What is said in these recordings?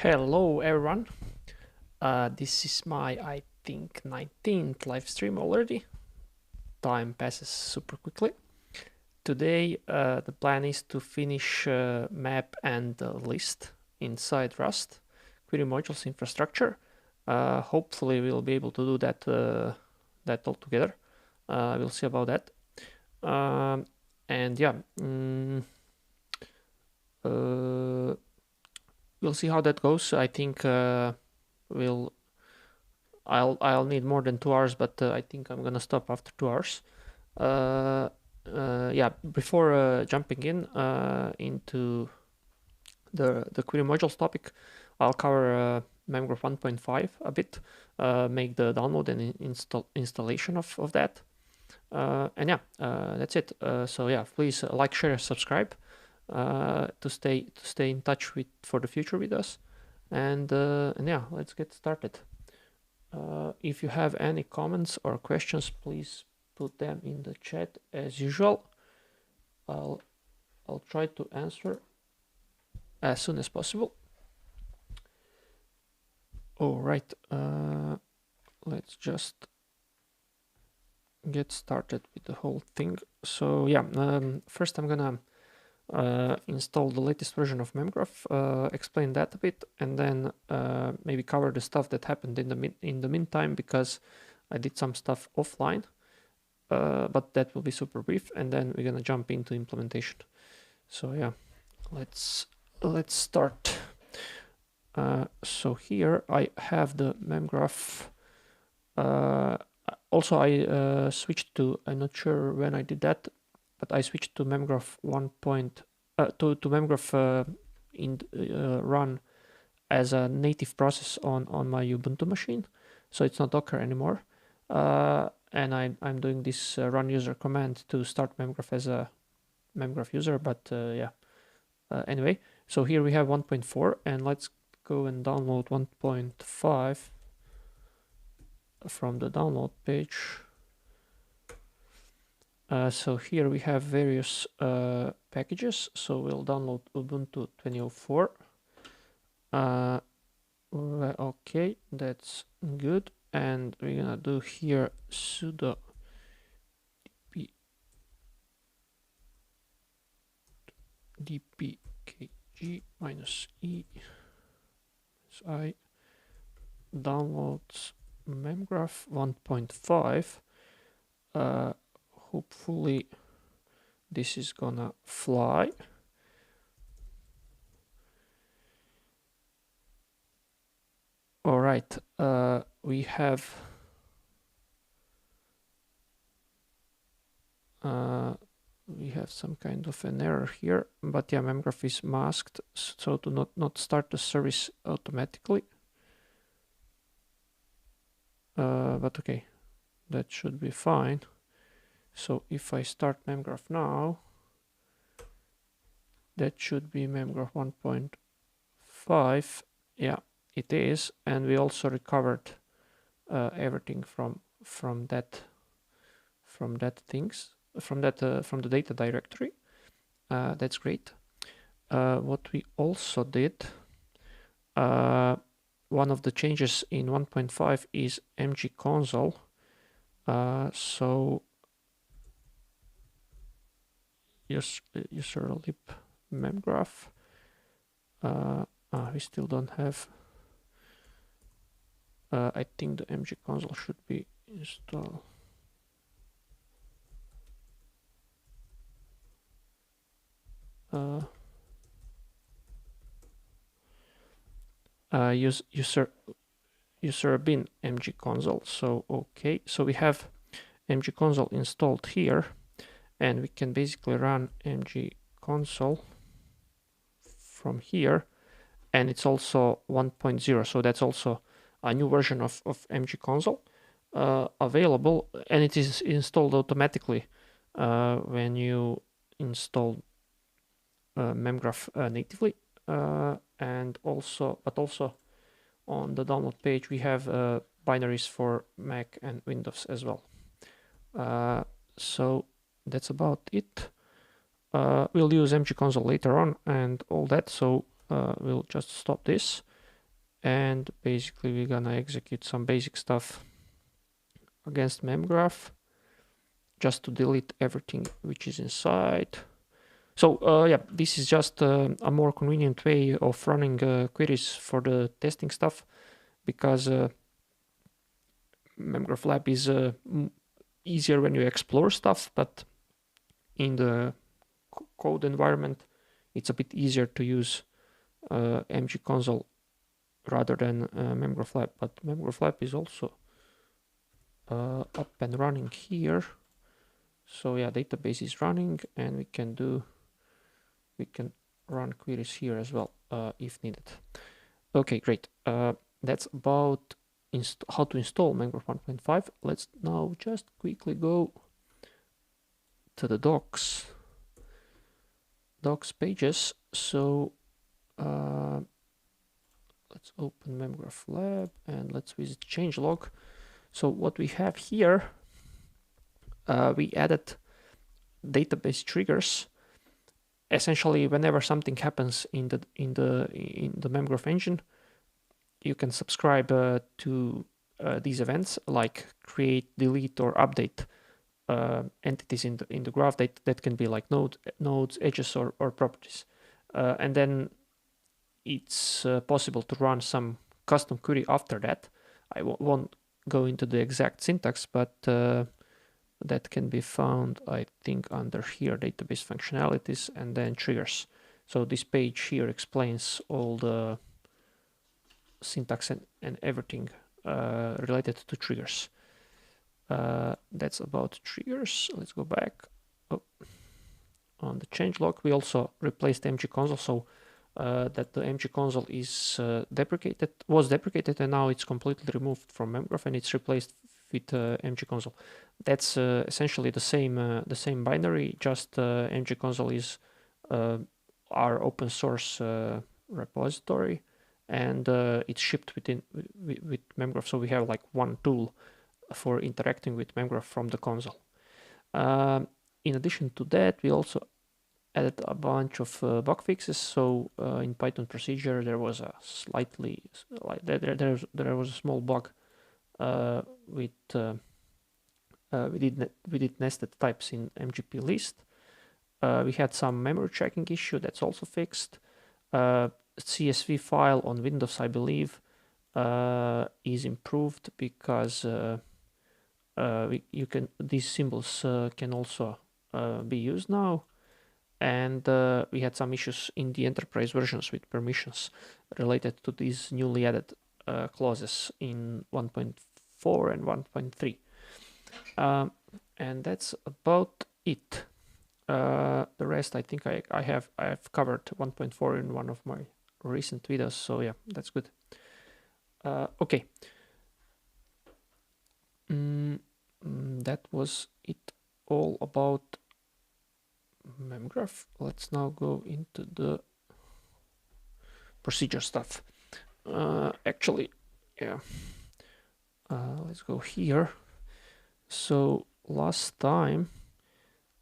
Hello everyone. This is my, I think, 19th live stream already. Time passes super quickly. Today the plan is to finish map and list inside Rust, query modules infrastructure. Hopefully we'll be able to do that all together. We'll see about that. And yeah, we'll see how that goes. I think I'll need more than 2 hours, but I think I'm gonna stop after 2 hours. Yeah, before jumping into the query modules topic, I'll cover Memgraph 1.5 a bit, make the download and installation of that. And yeah, that's it. So yeah, please like, share, subscribe to stay in touch for the future with us. And yeah, let's get started. If you have any comments or questions, please put them in the chat as usual. I'll try to answer as soon as possible. All right, let's just get started with the whole thing. So yeah, first I'm gonna install the latest version of Memgraph, explain that a bit, and then maybe cover the stuff that happened in the meantime, because I did some stuff offline, but that will be super brief, and then we're gonna jump into implementation. So yeah, let's start. So here I have the Memgraph. Also, I switched to, I'm not sure when I did that, but I switched to Memgraph to Memgraph run as a native process on my Ubuntu machine, so it's not Docker anymore. And I'm doing this run user command to start Memgraph as a Memgraph user, but yeah. Anyway, so here we have 1.4, and let's go and download 1.5 from the download page. So here we have various packages. So we'll download Ubuntu 2004. Okay, that's good. And we're gonna do here sudo dpkg -e -i downloads Memgraph 1.5. Hopefully this is gonna fly. All right, we have some kind of an error here, but yeah, Memgraph is masked, so to not start the service automatically. But okay, that should be fine. So if I start Memgraph now, that should be Memgraph 1.5. Yeah, it is, and we also recovered everything from the data directory. That's great. What we also did, one of the changes in 1.5 is mg console. So user lib memgraph. We still don't have. I think the mg console should be installed. User bin mg console. So okay, so we have mg console installed here, and we can basically run mg console from here, and it's also 1.0, so that's also a new version of mg console available, and it is installed automatically when you install Memgraph natively, and also on the download page we have binaries for Mac and Windows as well. So that's about it. We'll use mg console later on and all that, so we'll just stop this and basically we're gonna execute some basic stuff against Memgraph just to delete everything which is inside. So yeah, this is just a more convenient way of running queries for the testing stuff, because Memgraph Lab is easier when you explore stuff, but in the code environment, it's a bit easier to use MG console rather than Memgraph Lab. But Memgraph Lab is also up and running here. So yeah, database is running, and we can run queries here as well if needed. Okay, great. That's about how to install Memgraph 1.5. Let's now just quickly go to the docs pages. So let's open Memgraph Lab and let's visit changelog. So what we have here, we added database triggers. Essentially, whenever something happens in the Memgraph engine, you can subscribe to these events, like create, delete, or update entities in the graph. That can be like nodes, edges, or properties, and then it's possible to run some custom query after that. I won't go into the exact syntax, but that can be found, I think, under here, database functionalities, and then triggers. So this page here explains all the syntax and everything related to triggers. That's about triggers. Let's go back. Oh. On the changelog, we also replaced MG console, so that the MG console is was deprecated, and now it's completely removed from Memgraph and it's replaced with MG console. That's essentially the same binary. Just MG console is our open source repository, and it's shipped with Memgraph. So we have like one tool for interacting with Memgraph from the console. In addition to that, we also added a bunch of bug fixes. So in Python procedure, there was a there was a small bug with we did nested types in MGP list. We had some memory tracking issue that's also fixed. CSV file on Windows, I believe, is improved because these symbols can also be used now. And we had some issues in the enterprise versions with permissions related to these newly added clauses in 1.4 and 1.3. And that's about it. The rest, I think I've covered 1.4 in one of my recent videos. So yeah, that's good. Okay. That was it all about Memgraph. Let's now go into the procedure stuff. Actually, yeah. Let's go here. So last time,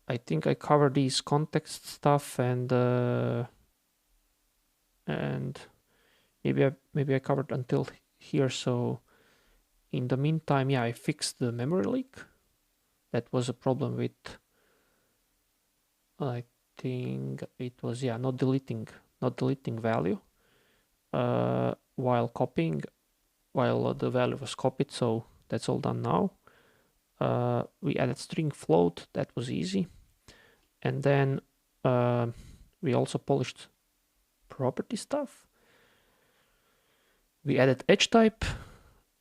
I think I covered these context stuff, and maybe I covered until here. So in the meantime, yeah, I fixed the memory leak. That was a problem with, I think it was, yeah, not deleting value while copying, while the value was copied. So that's all done now. We added string float. That was easy. And then we also polished property stuff. We added edge type.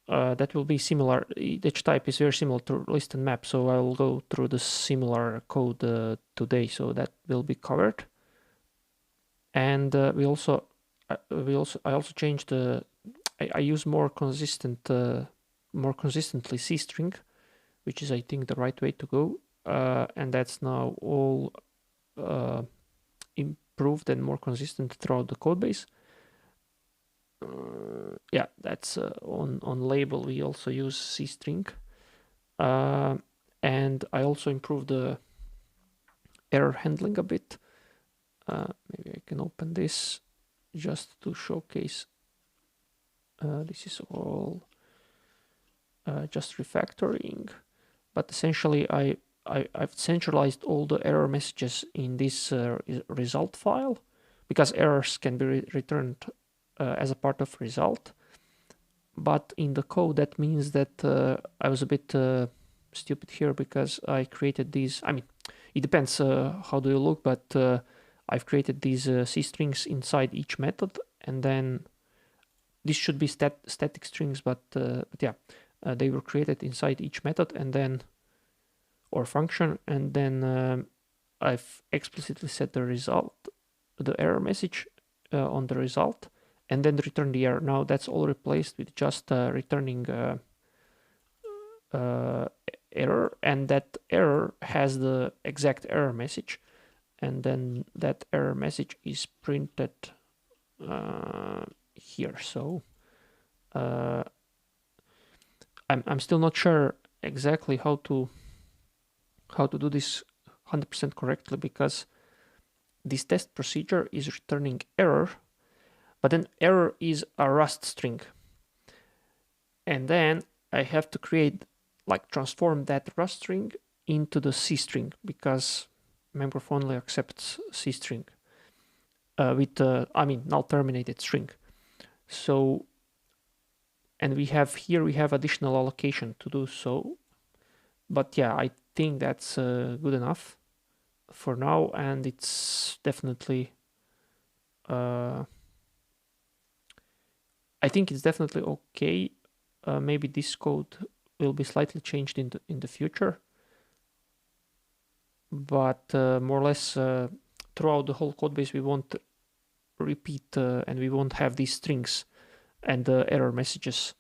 That will be similar. Edge type is very similar to list and map, so I will go through the similar code today, so that will be covered. And I also changed the. I use more consistently C string, which is, I think, the right way to go. And that's now all improved and more consistent throughout the code base. Yeah, that's on label. We also use C string, and I also improved the error handling a bit. Maybe I can open this just to showcase This is all just refactoring, but essentially I've centralized all the error messages in this result file, because errors can be returned as a part of result. But in the code, that means that I was a bit stupid here, because I created these. I mean, it depends how do you look, but I've created these C strings inside each method, and then this should be static strings, but yeah, they were created inside each method and then or function, and then I've explicitly set the result, the error message on the result, and then return the error. Now that's all replaced with just returning error, and that error has the exact error message, and then that error message is printed here. So I'm still not sure exactly how to do this 100% correctly, because this test procedure is returning error, but then error is a Rust string, and then I have to transform that Rust string into the C string, because Memgraph only accepts C string with null terminated string. So, and we have additional allocation to do so, but yeah, I think that's good enough for now, and it's definitely I think it's definitely okay. Maybe this code will be slightly changed in the future, but more or less throughout the whole code base we won't repeat and we won't have these strings and the error messages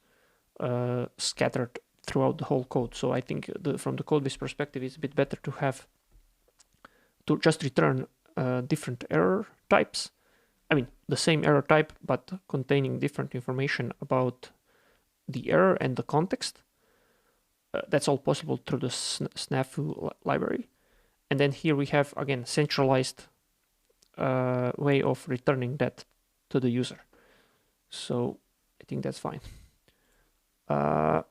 scattered throughout the whole code. So I think from the code base perspective, it's a bit better to just return different error types. I mean, the same error type, but containing different information about the error and the context. That's all possible through the snafu library. And then here we have, again, centralized way of returning that to the user. So I think that's fine. And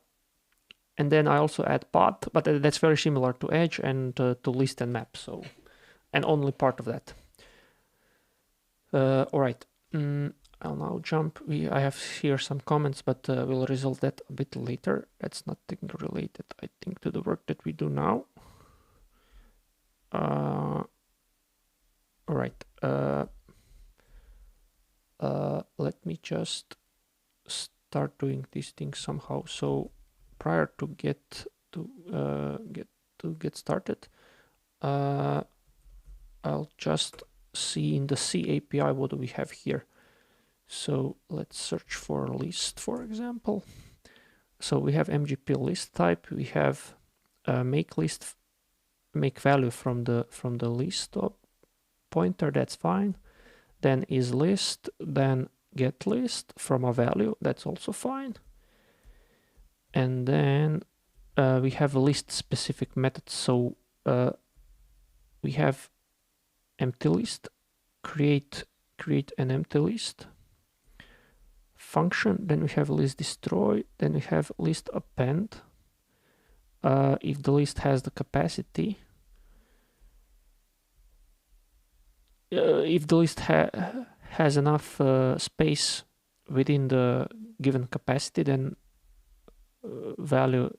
then I also add path, but that's very similar to Edge and to list and map. So, and only part of that. All right. I'll now jump. I have here some comments, but we'll resolve that a bit later. That's nothing related, I think, to the work that we do now. All right. Let me just start doing these things somehow. So prior to get started, I'll just see in the C API what do we have here. So let's search for list, for example. So we have MGP list type. We have make list, make value from the list pointer. That's fine. Then is list. Then get list from a value. That's also fine. And then we have a list specific method. So we have empty list, create an empty list function. Then we have list destroy. Then we have list append. If the list has the capacity, if the list has enough space within the given capacity, then value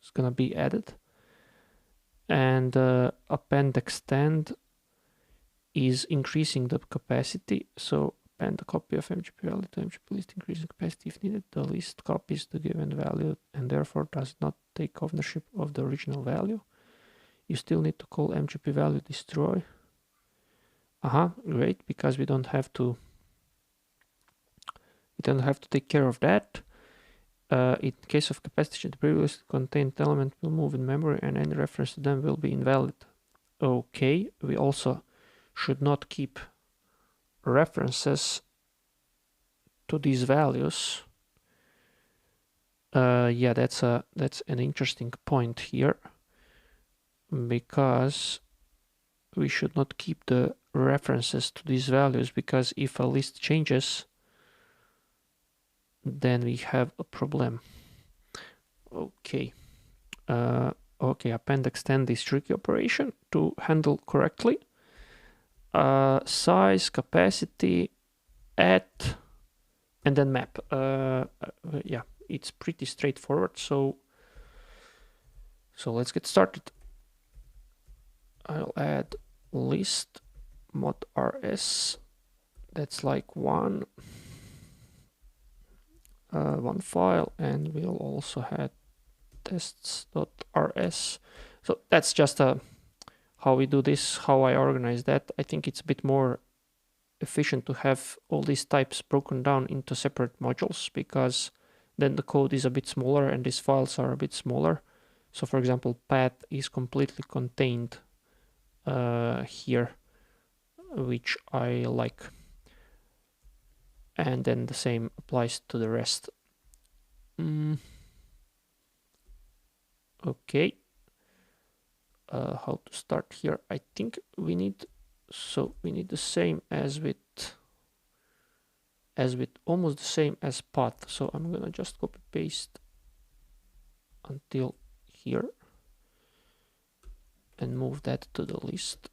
is gonna be added. And append extend is increasing the capacity. So append a copy of MGP value to MGP list, increasing capacity if needed. The list copies the given value and therefore does not take ownership of the original value. You still need to call MGP value destroy. Great, because we don't have to take care of that. In case of capacity, the previously contained element will move in memory and any reference to them will be invalid. Okay, we also should not keep references to these values. Yeah, that's an interesting point here, because we should not keep the references to these values, because if a list changes, then we have a problem. Okay. Okay, append extend is tricky operation to handle correctly. Size, capacity, add, and then map. Yeah, it's pretty straightforward. So let's get started. I'll add list mod rs. That's like one file, and we'll also add tests.rs. So that's just how we do this, how I organize that. I think it's a bit more efficient to have all these types broken down into separate modules, because then the code is a bit smaller and these files are a bit smaller. So for example, path is completely contained here, which I like. And then the same applies to the rest. Okay. How to start here? I think we need the same as with almost the same as path. So I'm gonna just copy paste until here and move that to the list.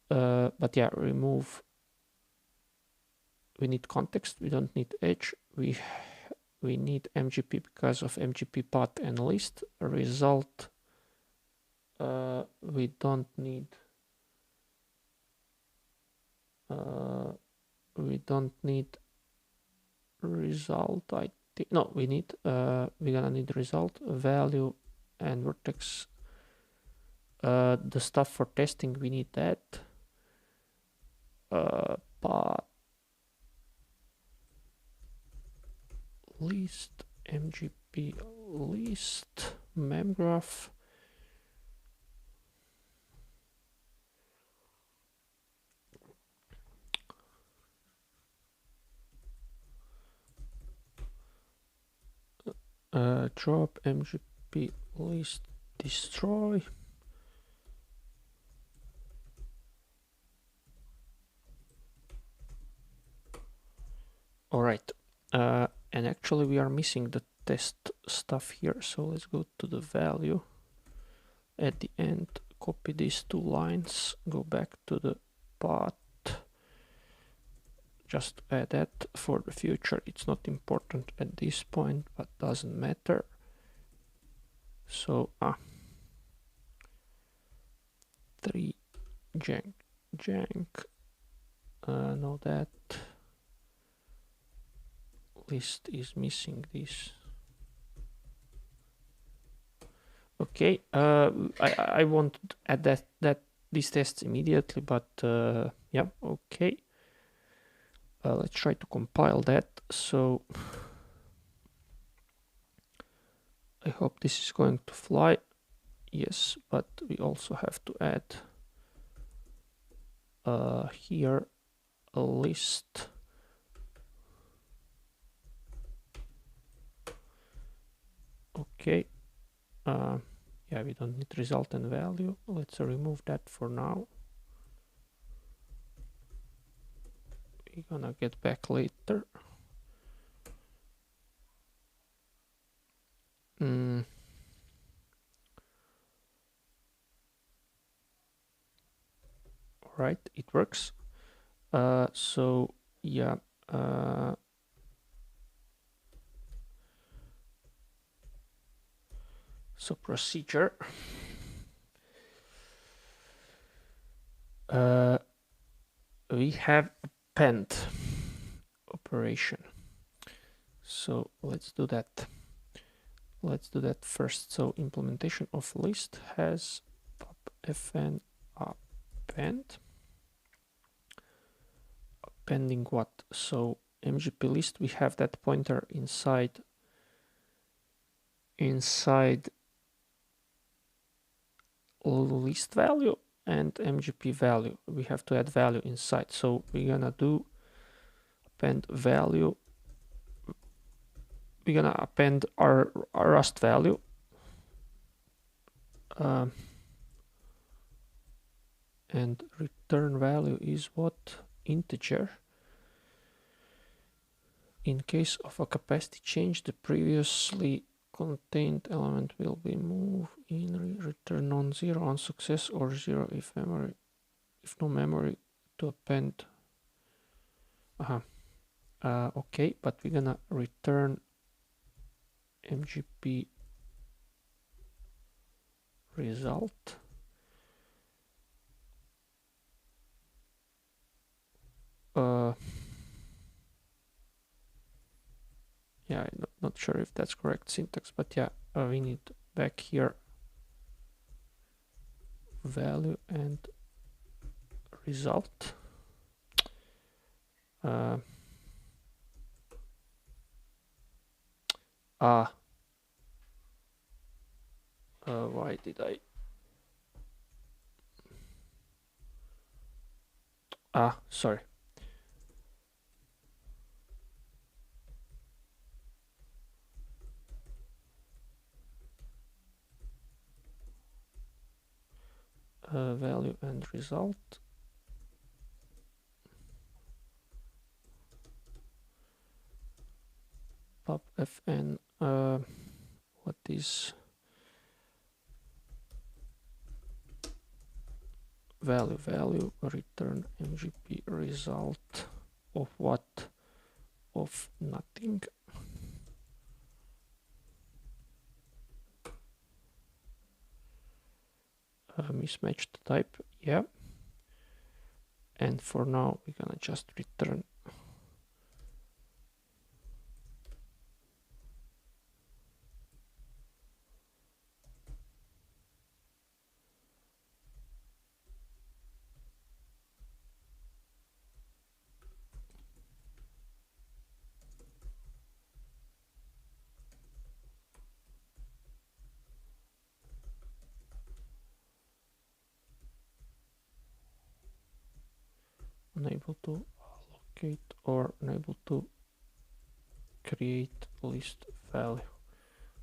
But yeah, remove. We need context. We don't need edge. We need MGP because of MGP path and list. Result. We don't need. We don't need result. I think no. We need. We're gonna need result, value, and vertex. The stuff for testing, we need that. Path list, MGP list, Memgraph. Drop MGP list, destroy. All right. And actually we are missing the test stuff here. So let's go to the value at the end, copy these two lines, go back to the path, just add that for the future. It's not important at this point, but doesn't matter. So 3 jank, no, that list is missing this. Okay, I won't add that these tests immediately, but yeah, okay. Let's try to compile that. So I hope this is going to fly. Yes, but we also have to add here a list. Okay. Yeah, we don't need result and value. Let's remove that for now. We're gonna get back later. Right, it works. So yeah. So procedure. We have append operation. So let's do that. Let's do that first. So implementation of list has fn append. Appending what? So MGP list, we have that pointer inside list value and MGP value. We have to add value inside. So we're gonna do append value. We're gonna append our Rust value. And return value is what? Integer. In case of a capacity change, the previously contained element will be moved in, return non-zero on success or 0 if no memory to append. Okay, but we're gonna return MGP result. Yeah, I'm not sure if that's correct syntax, but yeah, we need back here value and result. Why did I? Sorry. Value and result. Pub fn. What is value return mgp result of what? Of nothing. Mismatched type, yeah. And for now we're gonna just return unable to allocate or unable to create list value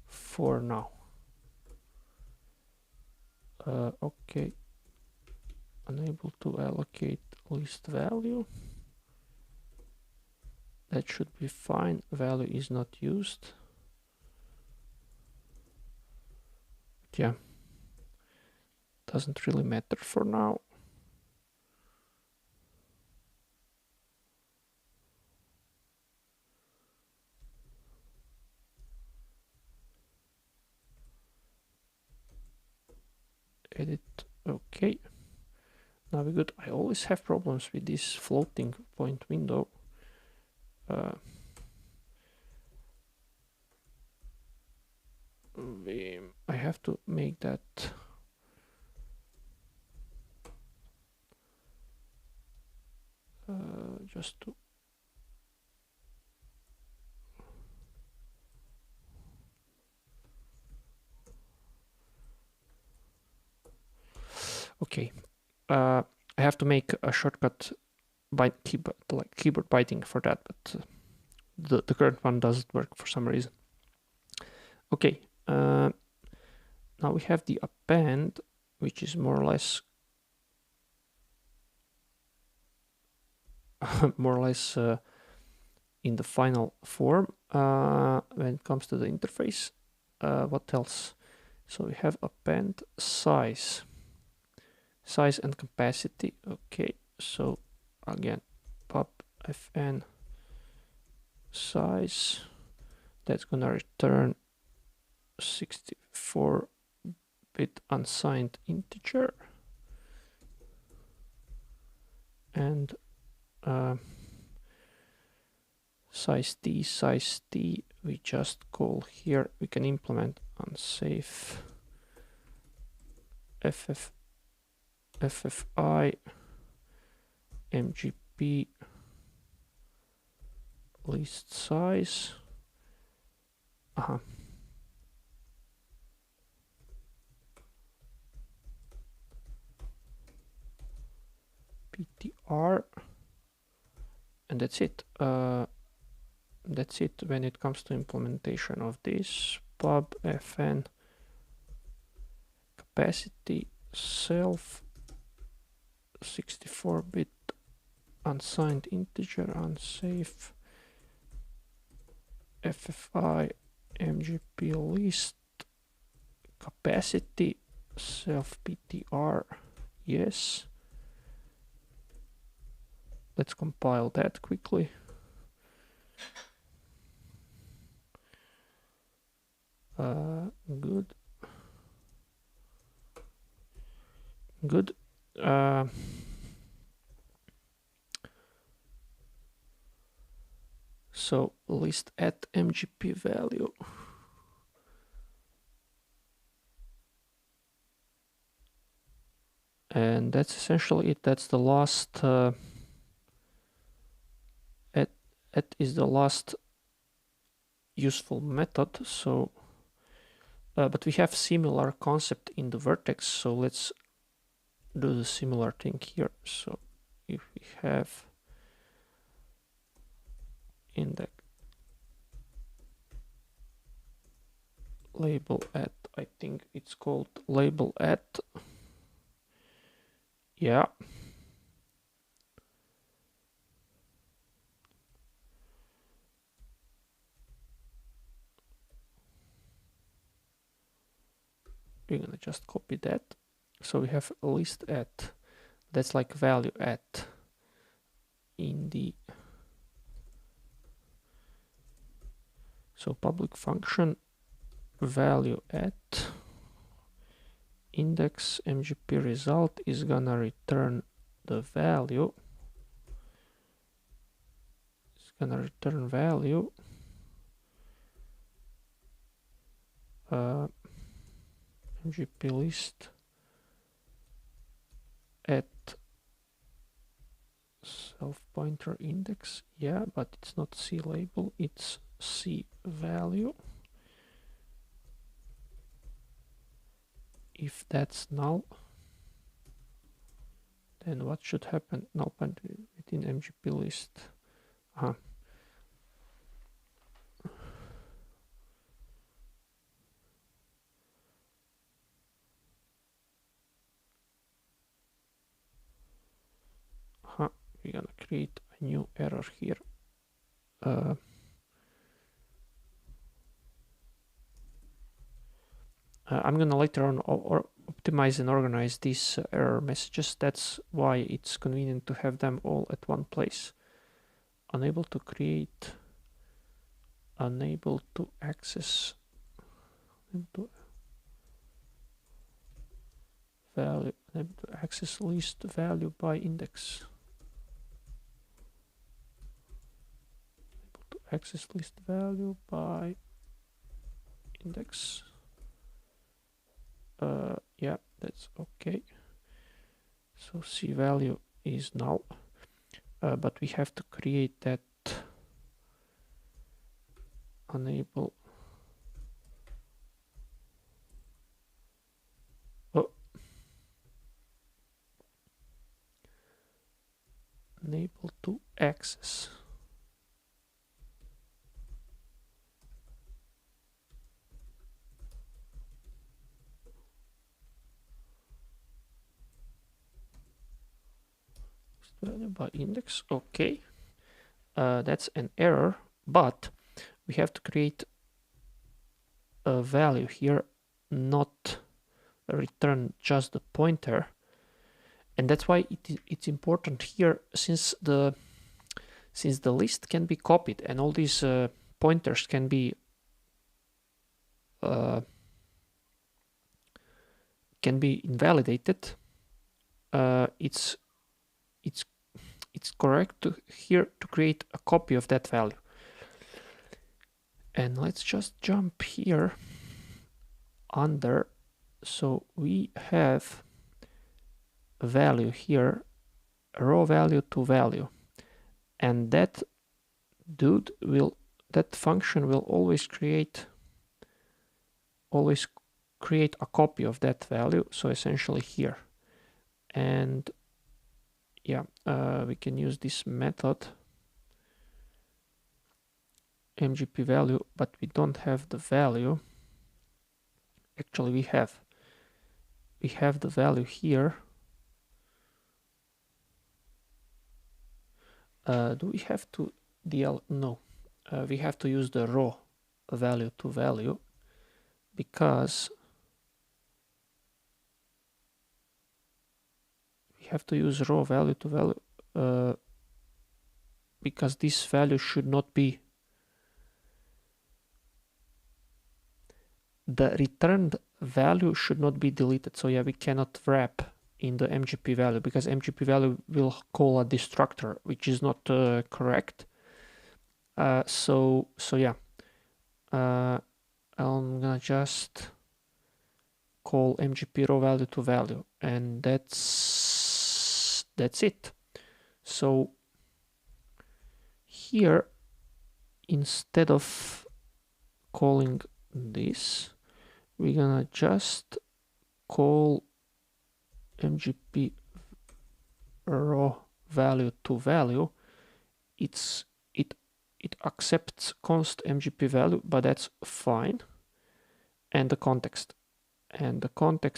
for now. Okay, unable to allocate list value. That should be fine. Value is not used. But yeah, doesn't really matter for now. Edit. Okay. Now we're good. I always have problems with this floating point window. I have to make that just to okay. I have to make a shortcut by keyboard, like keyboard biting for that, but the current one doesn't work for some reason. Okay, now we have the append, which is more or less in the final form when it comes to the interface. What else? So we have append size and capacity. Okay, so again, pub fn size, that's gonna return 64-bit unsigned integer, and size t we just call here. We can implement unsafe ffi mgp list size. ptr, and that's it. That's it when it comes to implementation of this. Pub fn capacity self 64-bit unsigned integer unsafe FFI MGP list capacity self PTR. Yes. Let's compile that quickly. Good. Good. So list at MGP value. And that's essentially it. That's the last. At is the last useful method. So, but we have similar concept in the vertex. So let's do the similar thing here. So if we have index label at, I think it's called label at. Yeah. We're gonna just copy that. So we have a list at, that's like value at in the, so public function value at index MGP result is gonna return the value. It's gonna return value. MGP list at self pointer index. Yeah, but it's not C label, it's C value. If that's null, then what should happen? Null pointer within MGP list. We're gonna create a new error here. I'm gonna later on optimize and organize these error messages. That's why it's convenient to have them all at one place. Unable to create, unable to access, value, unable to access list value by index. Able to access list value by index. Yeah, that's okay. So C value is null, but we have to create that unable. Unable to access. Value by index. Okay, that's an error, but we have to create a value here, not return just the pointer, and that's why it's important here, since the list can be copied and all these pointers can be invalidated. It's correct here to create a copy of that value. And let's just jump here under. So we have a value here, a raw value to value, and that function will always create a copy of that value. So essentially here, and yeah, we can use this method MGP value, but we don't have the value. Actually, we have the value here. Do we have to DL? No. we have to use the raw value to value, because we have to use raw value to value because this value should not be, the returned value should not be deleted. So yeah, we cannot wrap in the MGP value, because MGP value will call a destructor, which is not correct. So yeah, I'm gonna just call MGP raw value to value, and that's it. So here, instead of calling this, we're gonna just call MGP raw value to value. It accepts const MGP value, but that's fine. And the context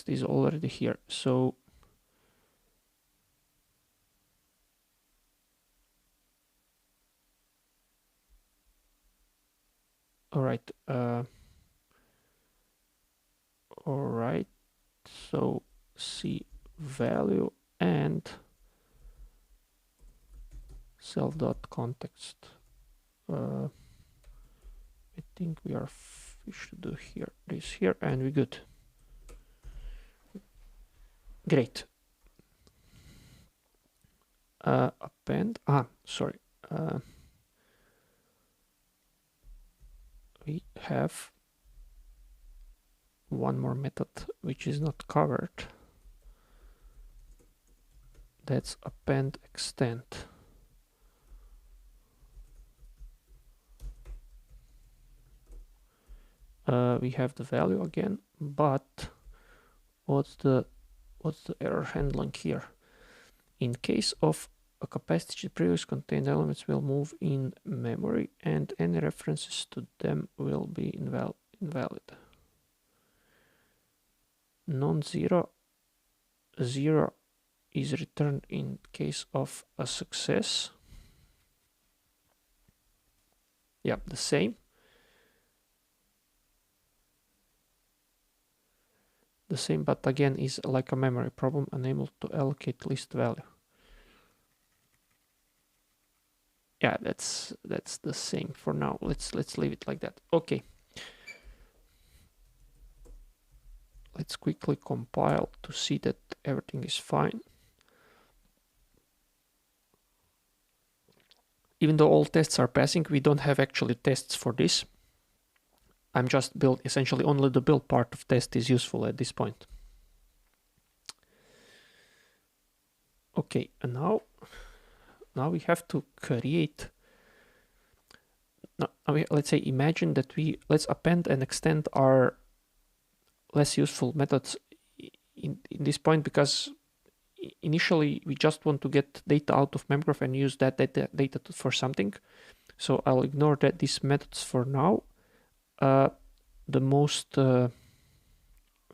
is already here. So all right, so C value and self.context. I think we should do this here, and we're good. Great. Append. Sorry. We have one more method which is not covered. That's append extend. We have the value again, but what's the error handling here? In case of a capacity, previous contained elements will move in memory, and any references to them will be invalid. Non-zero, 0 is returned in case of a success. Yeah, the same. But again is like a memory problem, unable to allocate list value. Yeah, that's the same for now. Let's leave it like that. Okay. Let's quickly compile to see that everything is fine. Even though all tests are passing, we don't have actually tests for this. I'm just build, essentially only the build part of test is useful at this point. Okay, and now we have to create. Let's say imagine that let's append and extend our less useful methods in this point, because initially we just want to get data out of Memgraph and use that data for something. So I'll ignore these methods for now. The most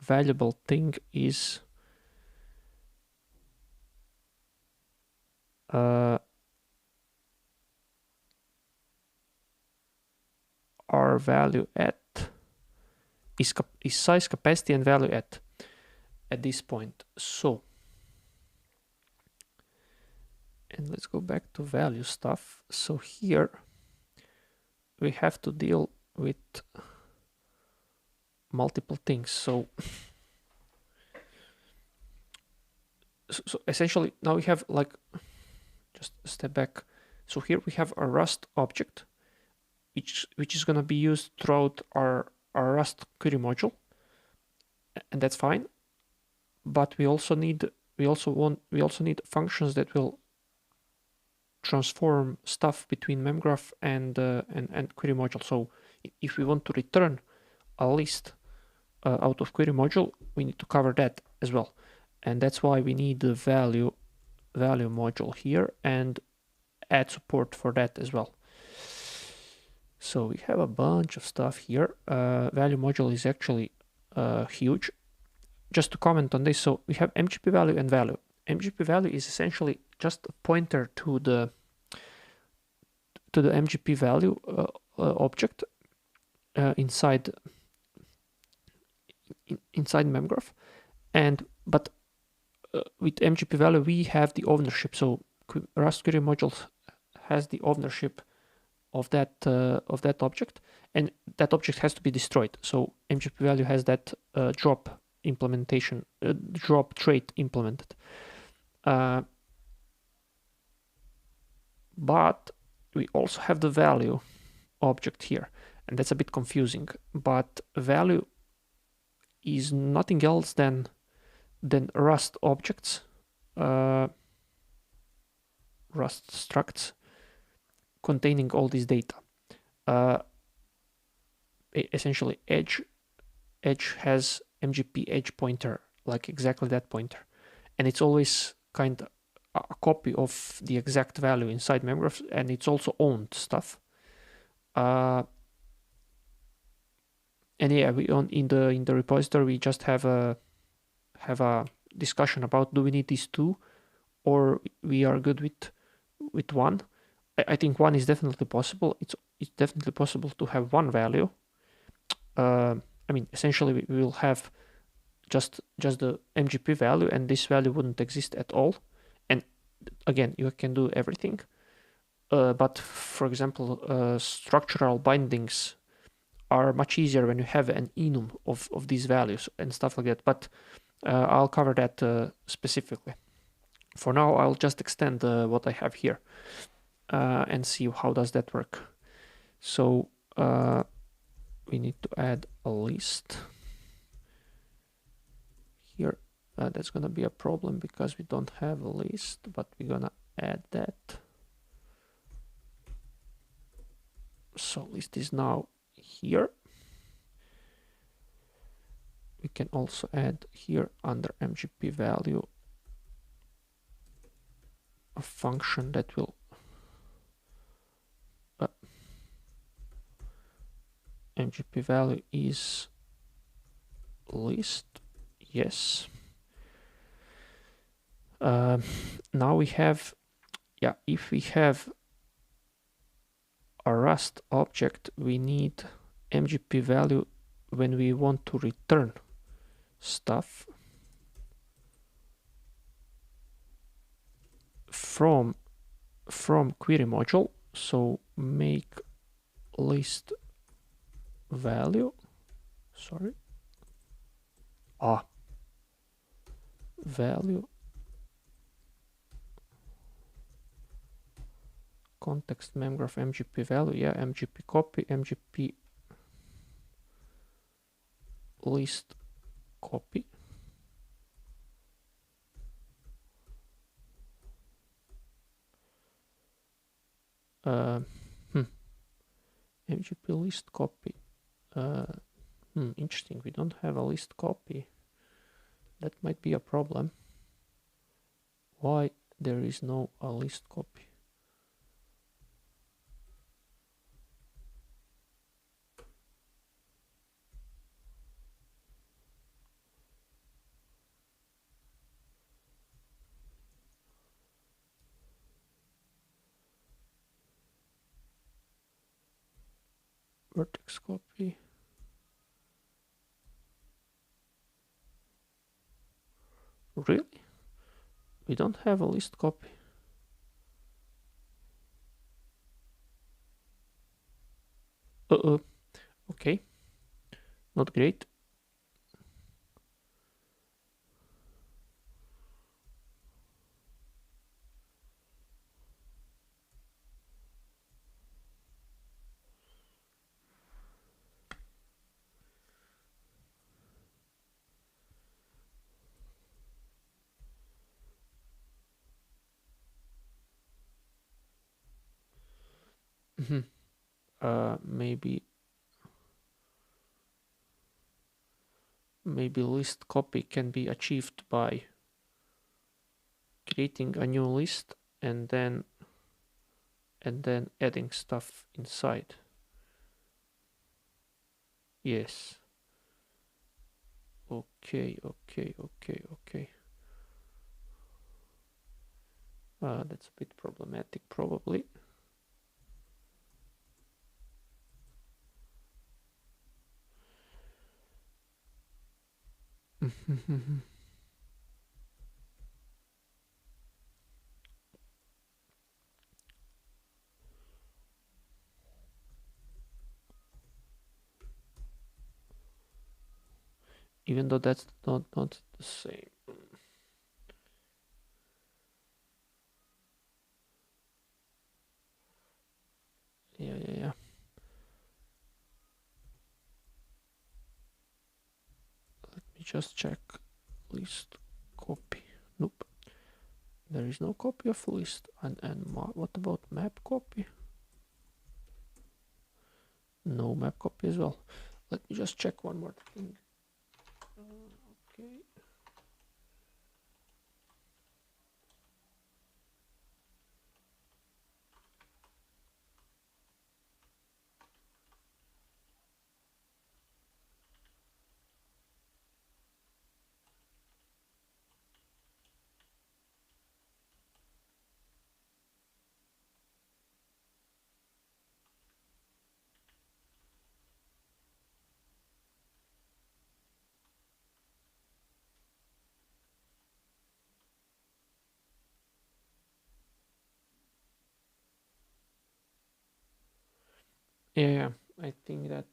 valuable thing is our value at is size, capacity, and value at this point. So, and let's go back to value stuff. So here we have to deal with multiple things. So essentially now we have, like, just a step back. So here we have a Rust object, which is going to be used throughout our Rust query module, and that's fine. But we also need functions that will transform stuff between Memgraph and query module. So if we want to return a list out of query module, we need to cover that as well, and that's why we need the value module here and add support for that as well. So we have a bunch of stuff here. Value module is actually huge. Just to comment on this, so we have MGP value and value. MGP value is essentially just a pointer to the MGP value object inside Memgraph, but with MGP value we have the ownership. So Rust query module has the ownership of that object, and that object has to be destroyed. So MGP value has that drop implementation, drop trait implemented. But we also have the value object here, and that's a bit confusing. But value is nothing else than Rust objects, Rust structs containing all this data. Essentially, edge has MGP edge pointer, like exactly that pointer, and it's always kind of a copy of the exact value inside Memgraph, and it's also owned stuff. And yeah, in the repository we just have a discussion about, do we need these two, or we are good with one. I think one is definitely possible. It's definitely possible to have one value. I mean, essentially we will have just the MGP value, and this value wouldn't exist at all. And again, you can do everything. But for example, structural bindings are much easier when you have an enum of these values and stuff like that. But I'll cover that specifically. For now, I'll just extend what I have here and see how does that work. So we need to add a list here. That's gonna be a problem because we don't have a list, but we're gonna add that. So list is now here. We can also add here under MGP value a function that will MGP value is list. Yes. Now we have, yeah, if we have a Rust object, we need MGP value when we want to return stuff from query module. So make list value, sorry, value context memgraph MGP value, yeah, MGP copy, MGP list copy. MGP list copy. Interesting, we don't have a list copy. That might be a problem. Why there is no a list copy? Vertex copy. Really? We don't have a list copy. Okay. Not great. Maybe list copy can be achieved by creating a new list and then adding stuff inside. Yes. Okay. That's a bit problematic, probably. Even though that's not the same. Yeah. Let me just check list copy. Nope. There is no copy of list. And what about map copy? No map copy as well. Let me just check one more thing. Okay. Yeah, I think that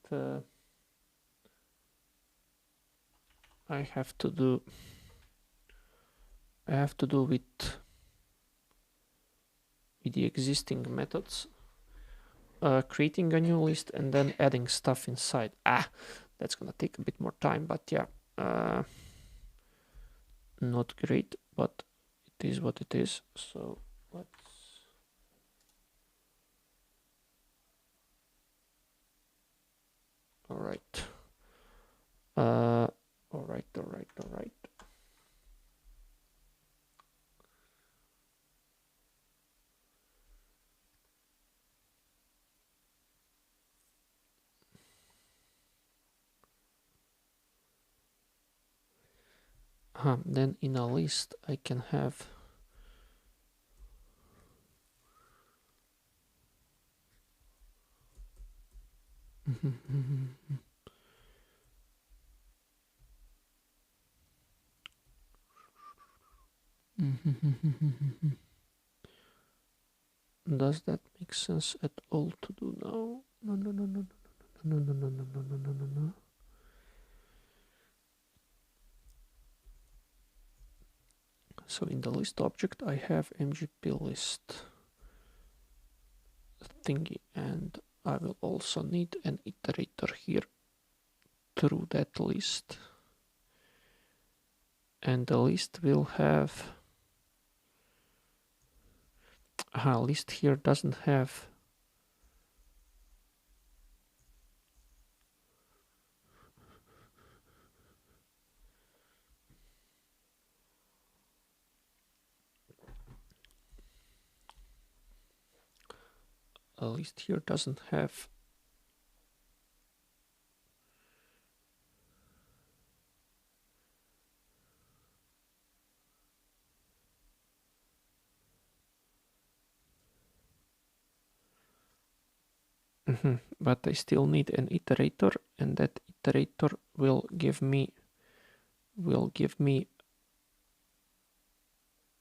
I have to do with the existing methods, creating a new list and then adding stuff inside. That's gonna take a bit more time, but yeah, not great, but it is what it is. So let's. All right. All right. Then in a list I can have does that make sense at all to do now? No. So in the list object I have mgp list thingy, and I will also need an iterator here through that list, and the list will have list here doesn't have a list here doesn't have but I still need an iterator, and that iterator will give me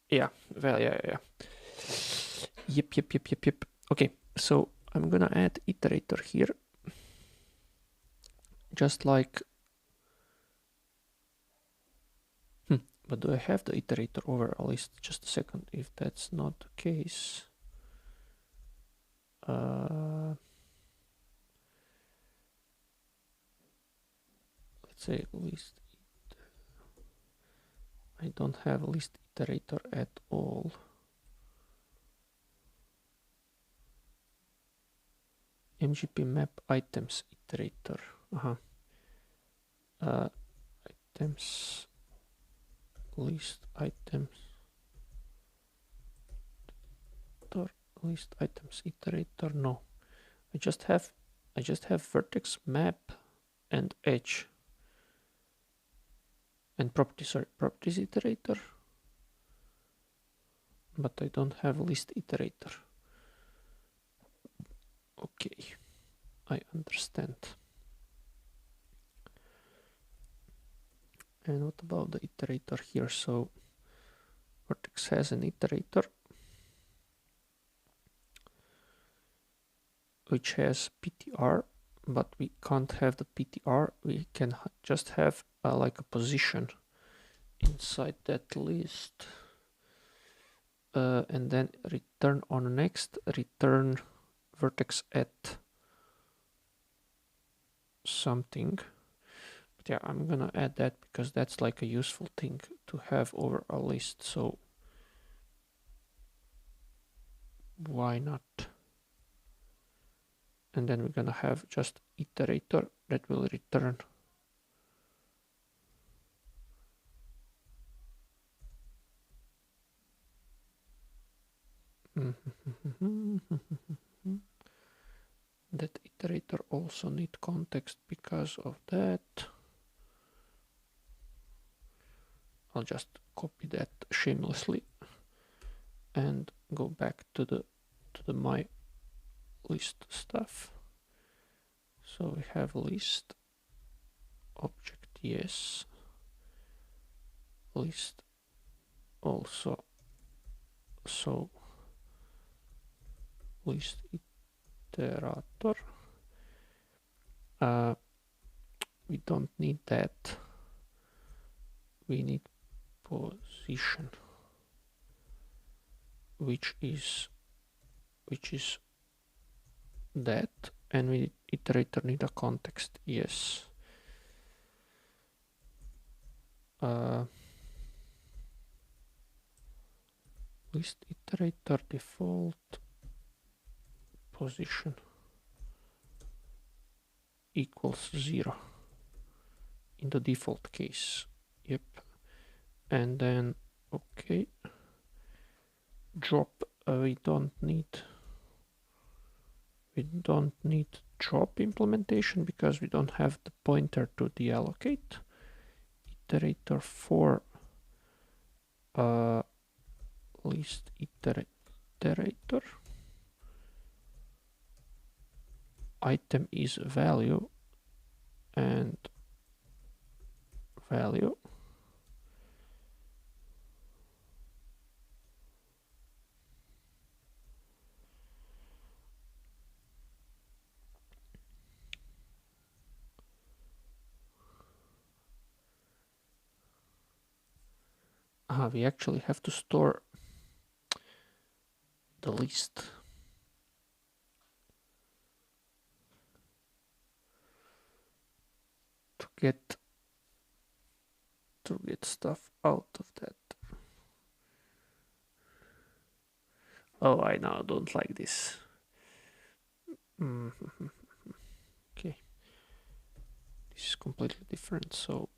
yeah. Yep. Okay, so I'm gonna add iterator here, just like but do I have the iterator over a list? Just a second. If that's not the case, let's say list. I don't have a list iterator at all. MGP map items iterator. Items list items list items iterator. No, I just have vertex map and edge and properties iterator, but I don't have list iterator. Okay, I understand. And what about the iterator here? So vertex has an iterator which has PTR, but we can't have the PTR. We can just have like a position inside that list. And then return on next, return vertex at something. But yeah, I'm gonna add that because that's like a useful thing to have over a list. So why not? And then we're gonna have just iterator that will return that iterator also need context because of that. I'll just copy that shamelessly and go back to the my list stuff. So we have list object, yes, list also, so list iterator. We don't need that. We need position, which is that, and we iterator need a context, yes. List iterator default position equals 0 in the default case. Yep. And then okay, drop, we don't need drop implementation because we don't have the pointer to deallocate. Iterator for list iterator, item is value and value. We actually have to store the list. To get stuff out of that. Oh, I now don't like this. Okay, this is completely different, so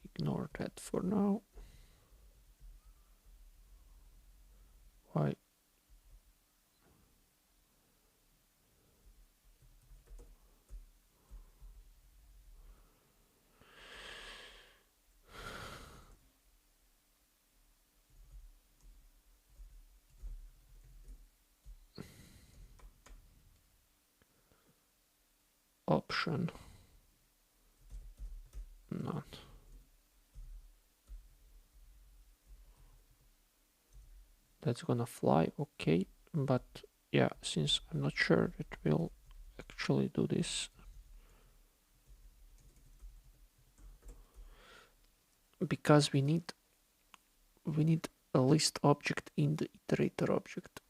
ignore that for now. Why? Option none. That's gonna fly, okay, but yeah, since I'm not sure it will actually do this, because we need a list object in the iterator object.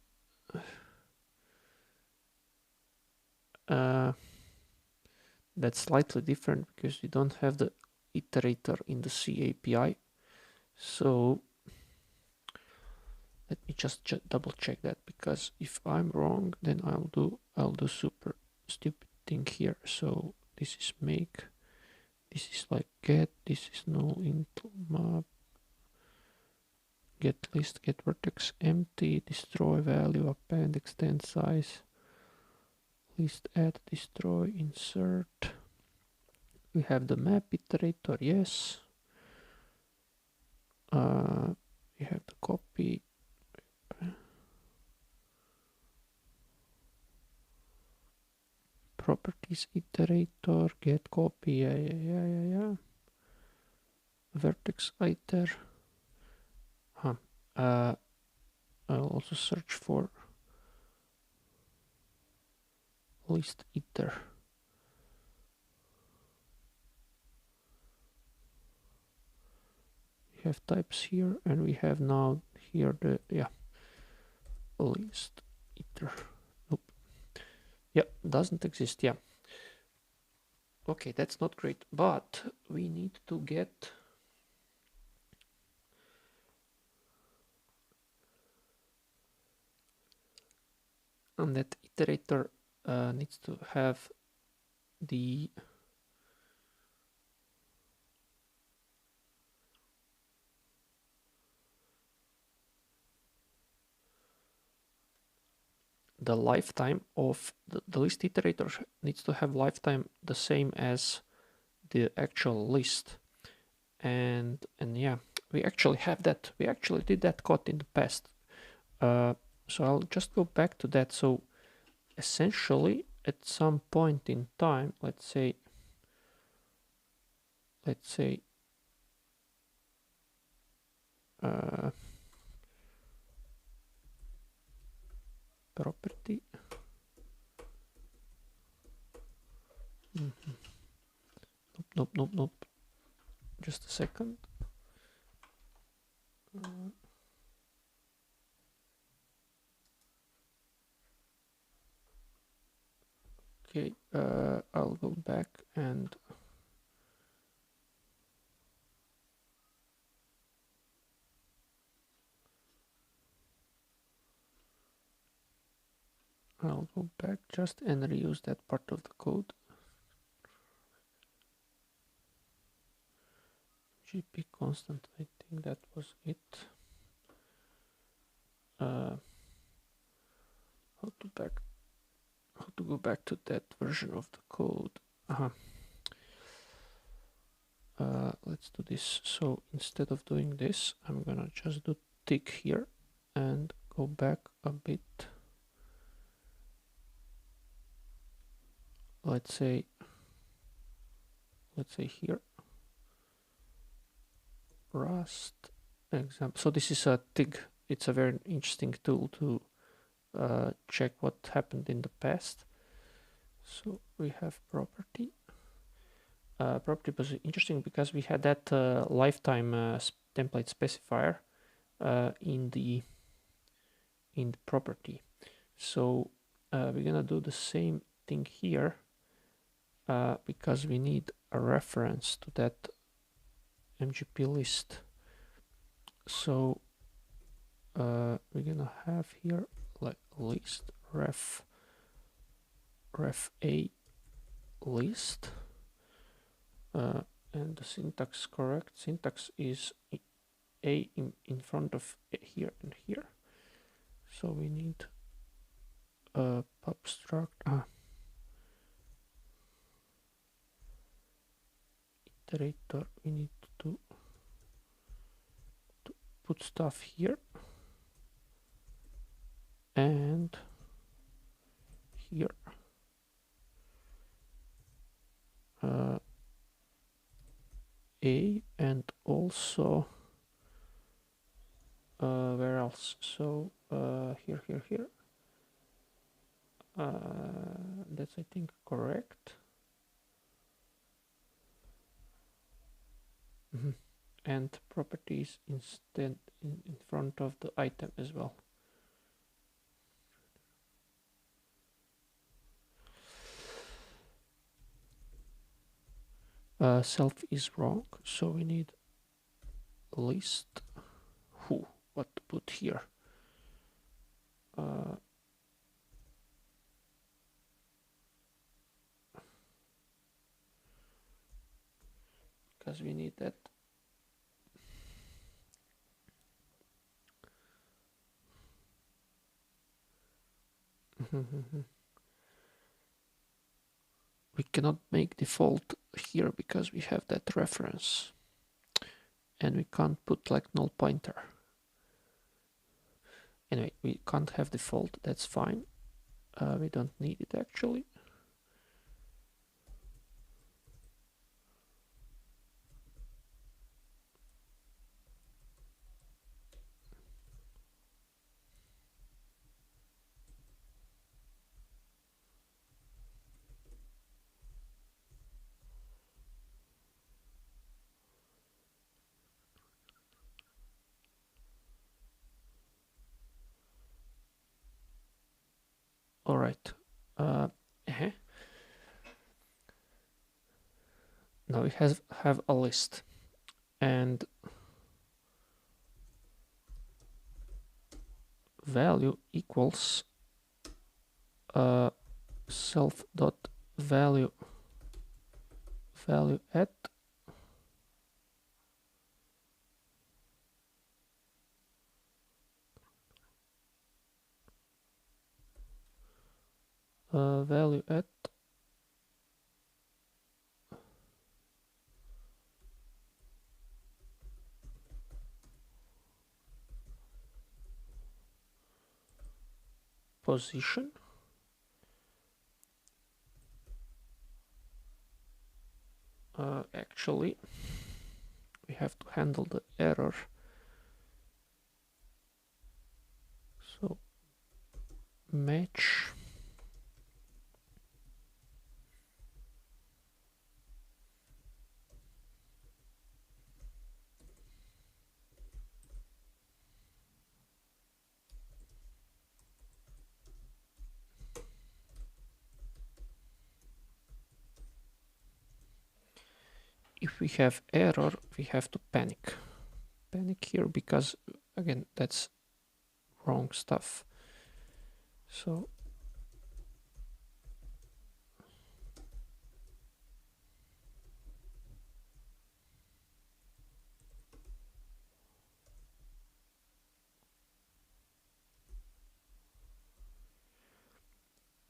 That's slightly different because we don't have the iterator in the C API. So let me just double check that, because if I'm wrong, then I'll do super stupid thing here. So this is make, this is like get, this is null into map, get list, get vertex empty, destroy value, append, extend size, list add, destroy, insert. We have the map iterator, yes. We have the copy. Properties iterator, get copy, yeah. vertex iter. I'll also search for list iter. We have types here, and we have now here the list iter. Nope. Yeah, doesn't exist. Yeah. Okay, that's not great, but we need to get and that iterator needs to have the lifetime of the list iterator needs to have lifetime the same as the actual list, and yeah, we actually have that. We actually did that code in the past. So I'll just go back to that. So essentially, at some point in time, let's say property. Nope. Just a second. Okay, I'll go back and I'll go back just and reuse that part of the code. GP constant, I think that was it. How to go back to that version of the code. Let's do this. So instead of doing this, I'm gonna just do tick here and go back a bit. Let's say here, Rust example. So this is a TIG. It's a very interesting tool to check what happened in the past. So we have property. Property was interesting because we had that lifetime template specifier in the property. So we're gonna do the same thing here because we need a reference to that MGP list. So we're gonna have here like list ref a list, and the syntax correct. Syntax is a in front of here and here. So we need a pub struct iterator. We need to put stuff here and here. A and also where else? So here. That's I think correct. And properties instead in front of the item as well. Self is wrong, so we need list what to put here. Because we need that. We cannot make default here because we have that reference, and we can't put like null pointer. Anyway, we can't have default, that's fine. We don't need it actually. All right. Now we have a list, and value equals self dot value at value at position. Actually, we have to handle the error. So match if we have error, we have to panic here, because again, that's wrong stuff. So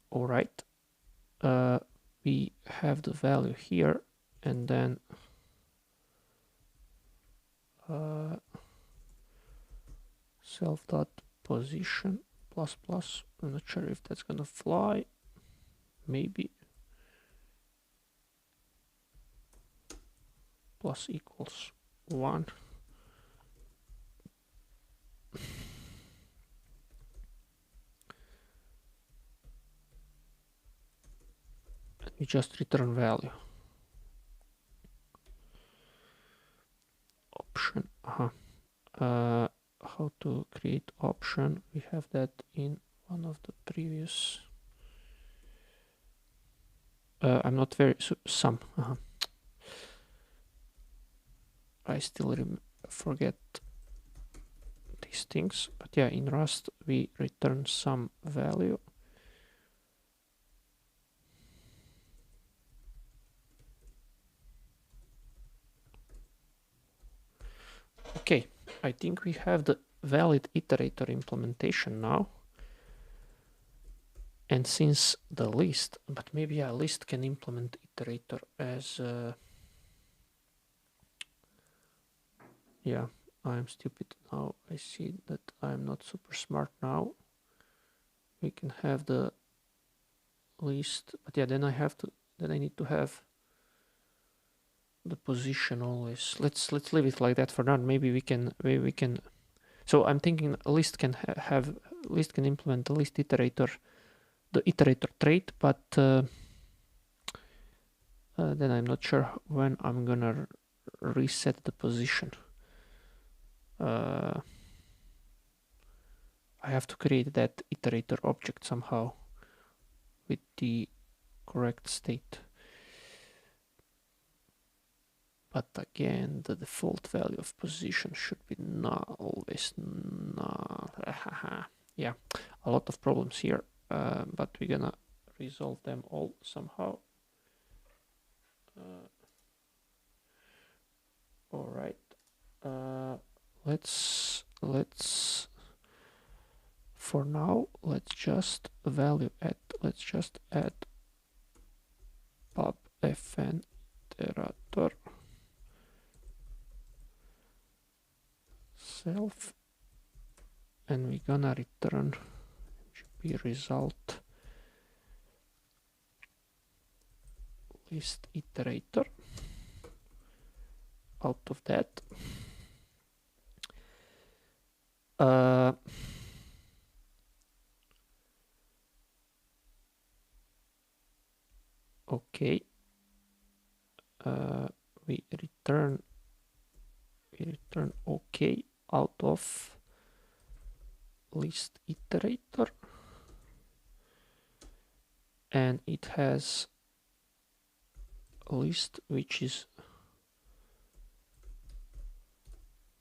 all right, we have the value here, and then self dot position plus plus. I'm not sure if that's gonna fly. Maybe plus equals 1. And we just return value. Option. How to create option? We have that in one of the previous. I'm not very some. I still forget these things, but yeah, in Rust we return some value. Okay, I think we have the valid iterator implementation now. And since the list, but maybe a list can implement iterator as yeah, I'm stupid now. I see that I'm not super smart now. We can have the list, but yeah, then I need to have the position always. Let's leave it like that for now. Maybe we can so I'm thinking a list can list can implement the list iterator, the iterator trait, but then I'm not sure when I'm gonna reset the position. I have to create that iterator object somehow with the correct state. But again, the default value of position should be null, always null. Yeah, a lot of problems here, but we're gonna resolve them all somehow. All right, let's for now let's just add pub fn iterator self, and we're gonna return GP result list iterator out of that. Okay, we return okay out of list iterator. and it has a list which is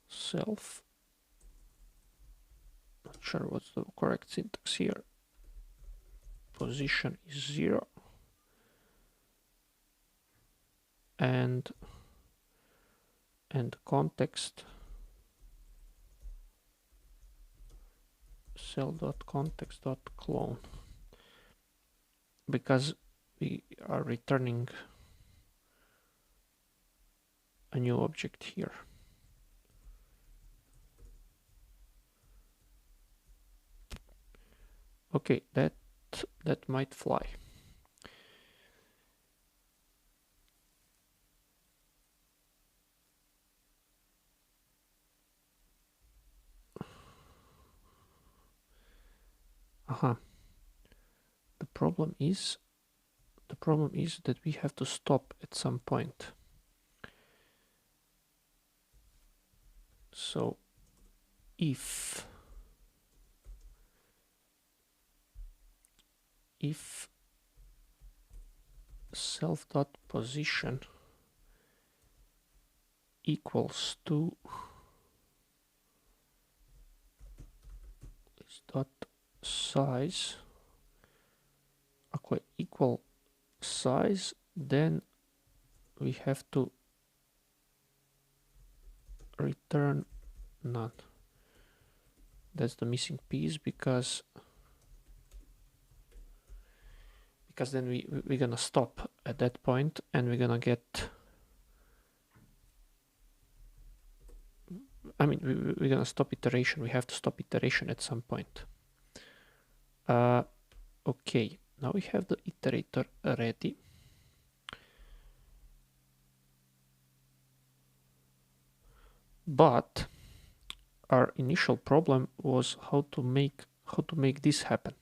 self, not sure what's the correct syntax here, position is 0, and context cell.context.clone, because we are returning a new object here. Okay, that might fly. The problem is that we have to stop at some point. So if self.position equals to size, okay, equal size, then we have to return none. That's the missing piece, because then we're gonna stop at that point, and we're gonna get, I mean, we're gonna stop iteration. We have to stop iteration at some point. Okay, now we have the iterator ready. But our initial problem was how to make this happen.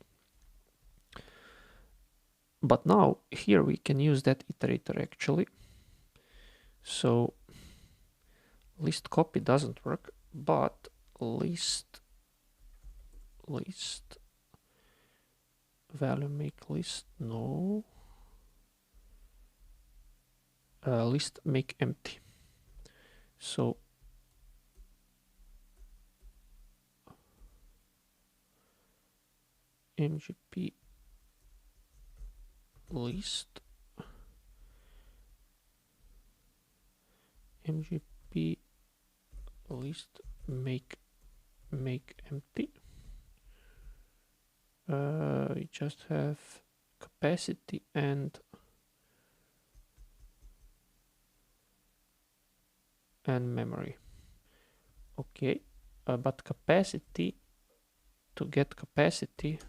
But now here we can use that iterator actually. So list copy doesn't work, but list value make list, no. List make empty. So mgp list make empty. We just have capacity and memory. Okay, but capacity, to get capacity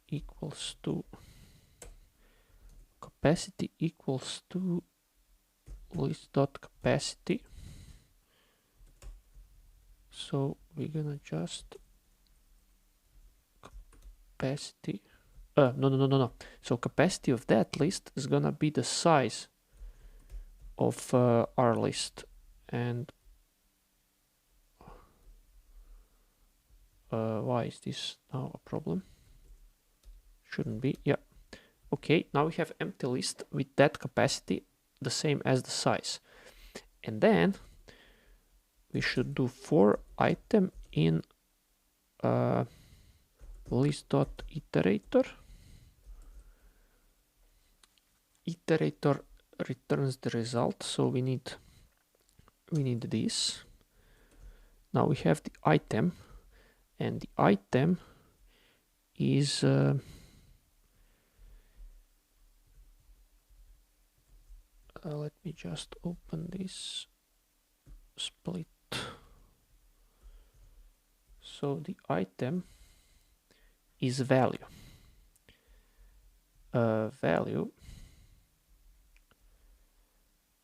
equals to list.capacity. So we're gonna just capacity, no. So capacity of that list is gonna be the size of our list, and why is this now a problem? Shouldn't be. Yeah. Okay, now we have empty list with that capacity the same as the size, and then we should do for item in list.iterator. Iterator returns the result, so we need this. Now we have the item, and the item is let me just open this split. So the item is value.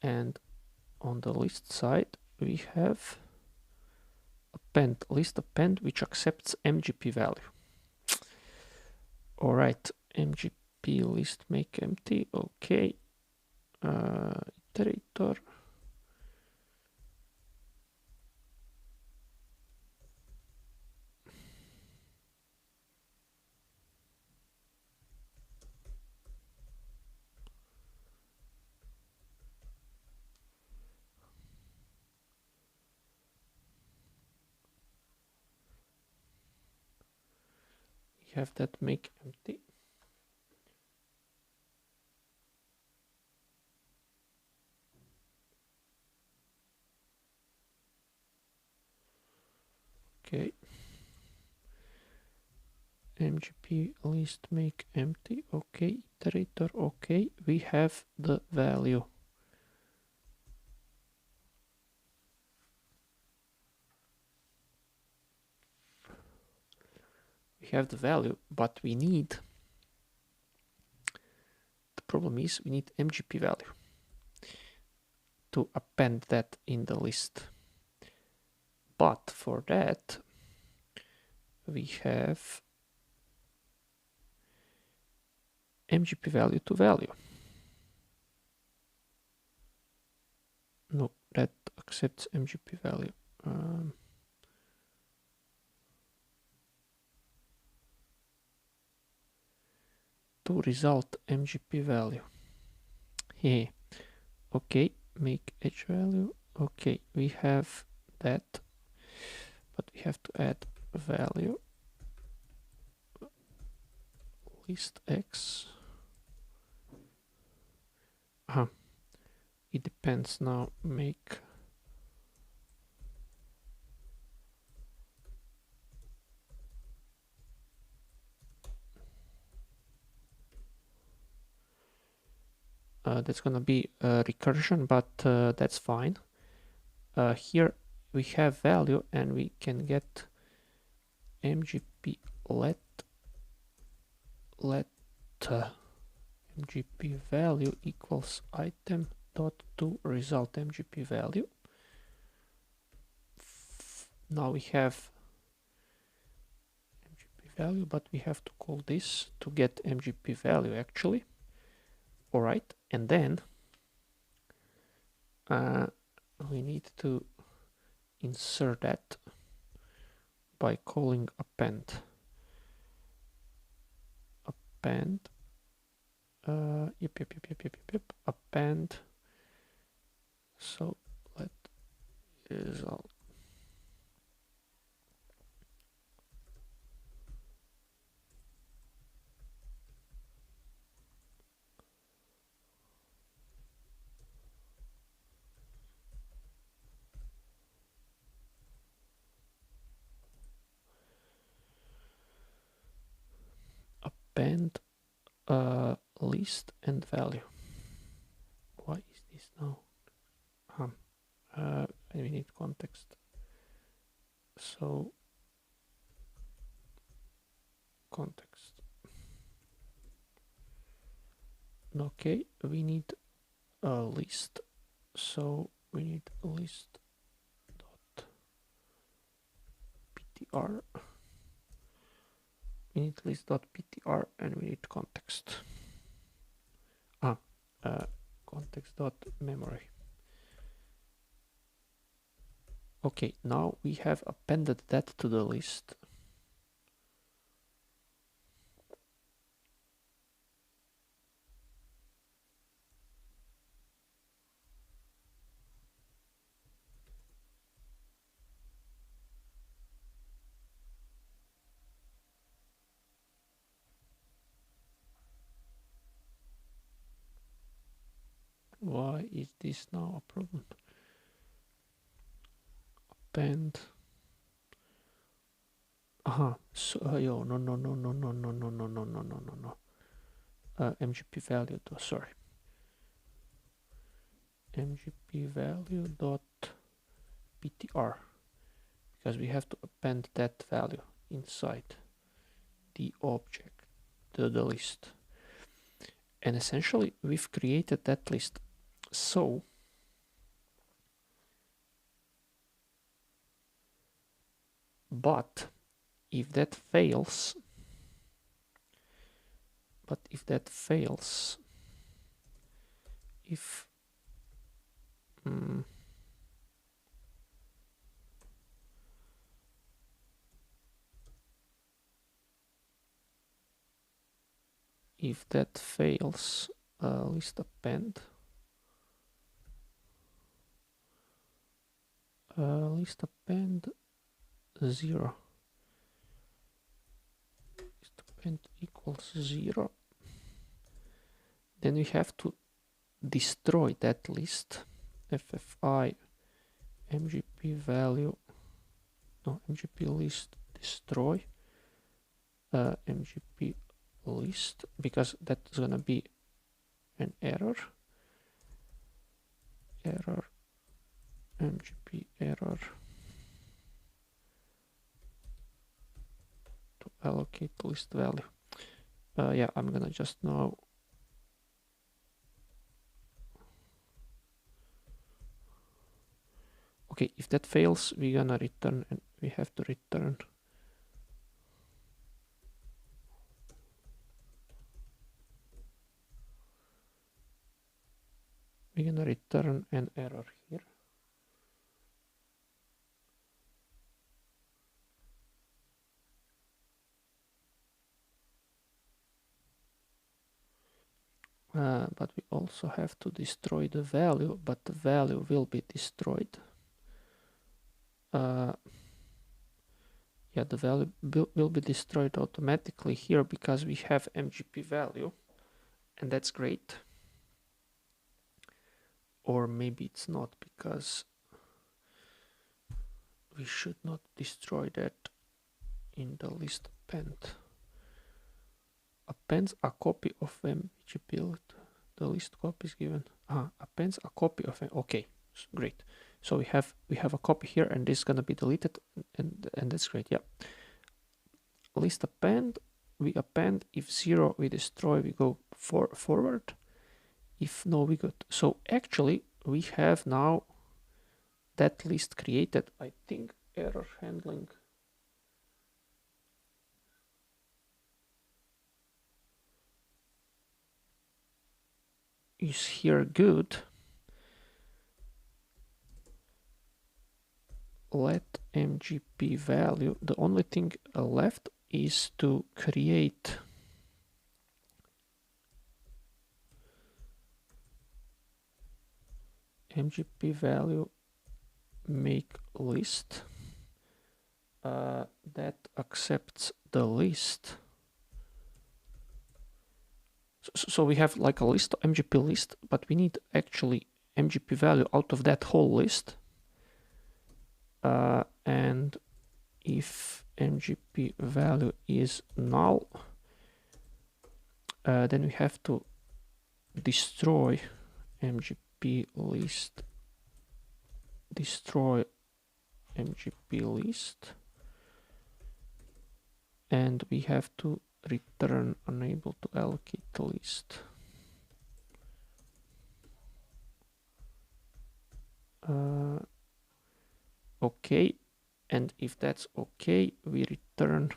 And on the list side we have append, list append, which accepts mgp value. All right, mgp list make empty. Okay, iterator. have that make empty. Okay. MGP list make empty. Okay. Iterator. Okay. We have the value. We have the value, but we need, the problem is we need MGP value to append that in the list. But for that, we have MGP value to value. No, that accepts MGP value. To result MGP value. Hey, okay, make edge value. Okay, we have that, but we have to add value list X. It depends now. Make that's gonna be a recursion, but that's fine. Here we have value, and we can get MGP let MGP value equals item dot to result MGP value. Now we have MGP value, but we have to call this to get MGP value actually. All right, and then we need to insert that by calling append. Append. So let result. Append list and value. Why is this now? We need context. So context. Okay, we need a list. So we need a list dot ptr. We need list.ptr and we need context. Context.memory. Okay, now we have appended that to the list. Why is this now a problem? Append. So no. MGP value to, sorry. MGP value dot ptr, because we have to append that value inside the object, the list. And essentially we've created that list. So but if that fails, if that fails, list append, list append 0, list append equals 0. Then we have to destroy that list. FFI MGP value, no, MGP list destroy MGP list, because that's gonna be an error. MGP error to allocate list value. Yeah, I'm gonna just now okay, if that fails, we're gonna return, and we have to return an error here. But we also have to destroy the value, but the value will be destroyed. Yeah, the value will be destroyed automatically here because we have MGP value, and that's great. Or maybe it's not, because we should not destroy that in the list append. Appends a copy of MGP. The list copy is given. Appends a copy of okay, great. So we have a copy here, and this is gonna be deleted, and that's great. Yeah. List append, we append. If 0, we destroy. We go forward. If no, we go. So actually, we have now that list created. I think error handling is here good. Let MGP value. The only thing left is to create MGP value make list that accepts the list. So we have like a list, MGP list, but we need actually MGP value out of that whole list. And if MGP value is null, then we have to destroy MGP list, destroy MGP list, and we have to return unable to allocate the list. Okay, and if that's okay, we return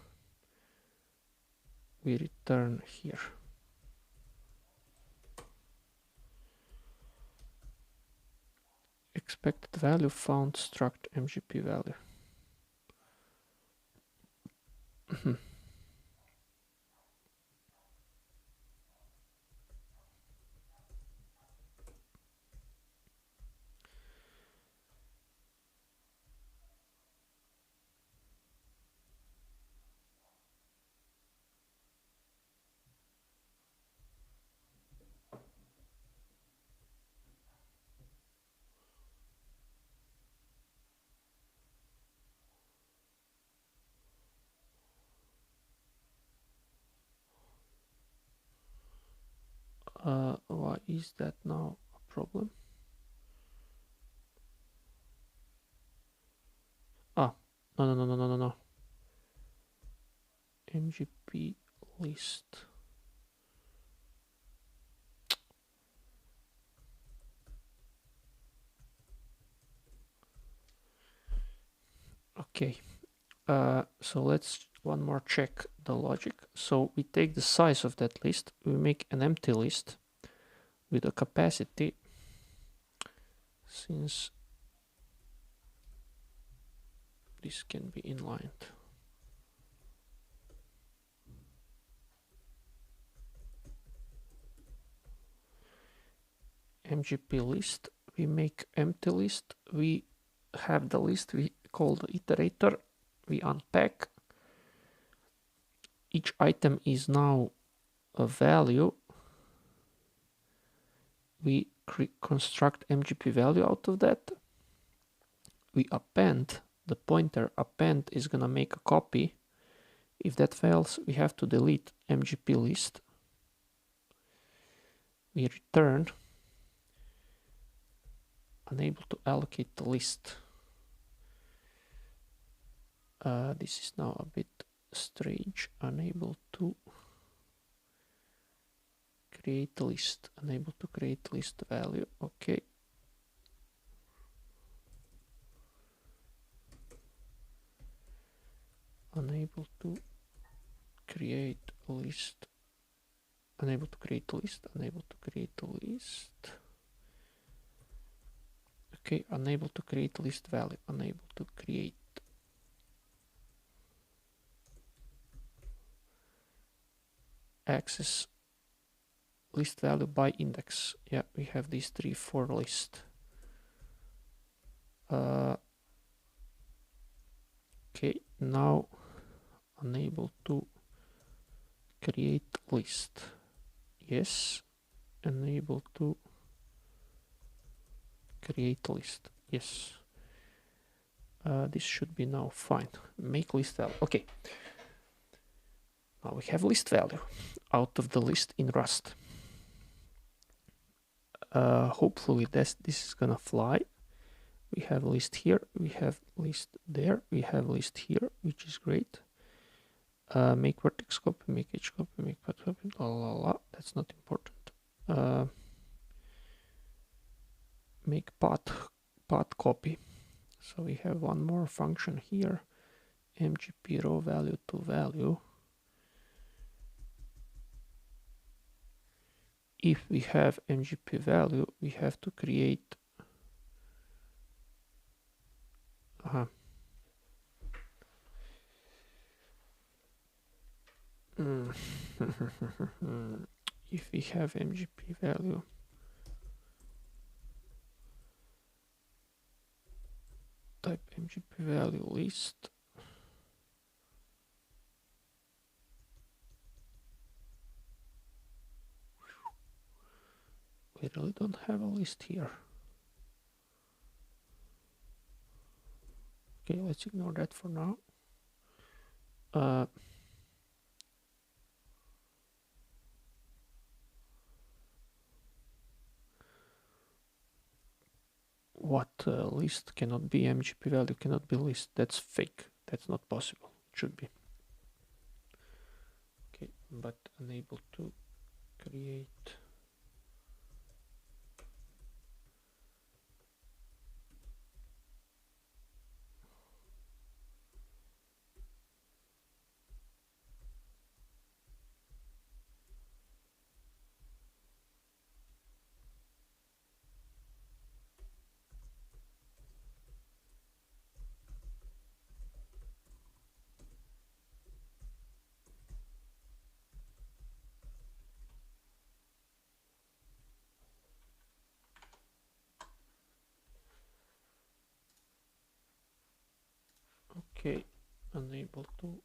here. Expected value found struct MGP value. Why is that now a problem? No. MGP list. Okay, so let's one more check the logic. So we take the size of that list, we make an empty list with a capacity, since this can be inlined. MGP list, we make empty list, we have the list, we call the iterator, we unpack, each item is now a value, we construct MGP value out of that. We append, the pointer append is gonna make a copy. If that fails, we have to delete MGP list. We return unable to allocate the list. This is now a bit strange. Unable to create list. Unable to create list value. Okay. Unable to create list. Unable to create list. Unable to create list. Okay, unable to create list value. Unable to create. Access list value by index. Yeah, we have these three for list. Okay, now unable to create list. Yes. Unable to create list. Yes. This should be now fine. Make list value. Okay. Now we have list value out of the list in Rust. Hopefully this is gonna fly. We have list here, we have list there, we have list here, which is great. Make vertex copy, make edge copy, make path copy, la la la. That's not important. Make path copy. So we have one more function here. MGP raw value to value. If we have MGP value, we have to create if we have MGP value, type MGP value list. We really don't have a list here. Okay, let's ignore that for now. What list cannot be MGP value cannot be list? That's fake. That's not possible. It should be. Okay, but unable to create. Okay, unable to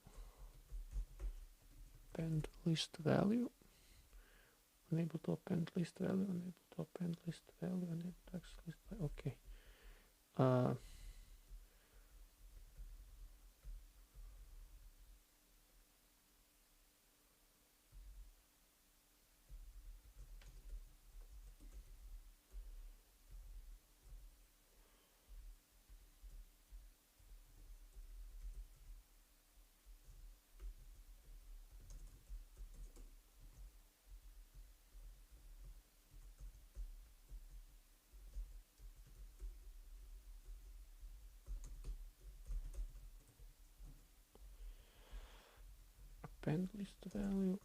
append list value. Unable to append list value. Unable to append list value. Unable to access list value. Okay. Append list value.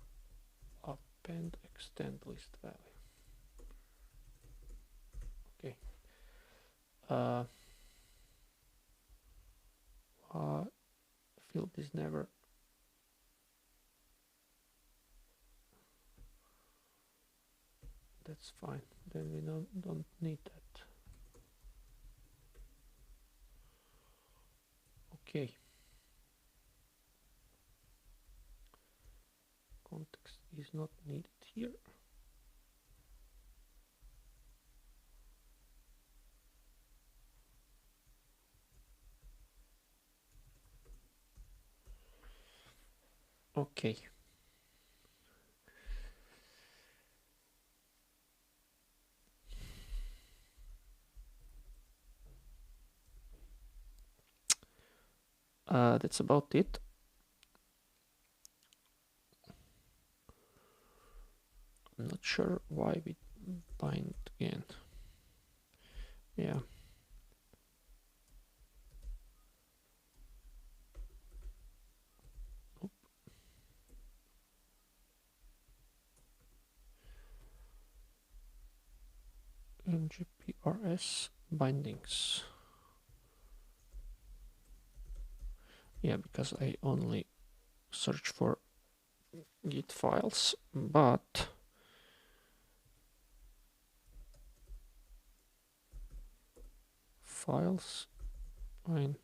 Append extend list value. Okay. Field is never. That's fine. Then we don't need that. Okay. is not needed here. Okay. That's about it. I'm not sure why we bind again. Yeah. Nope. MGPRS bindings. Yeah, because I only search for Git files, but files, fine.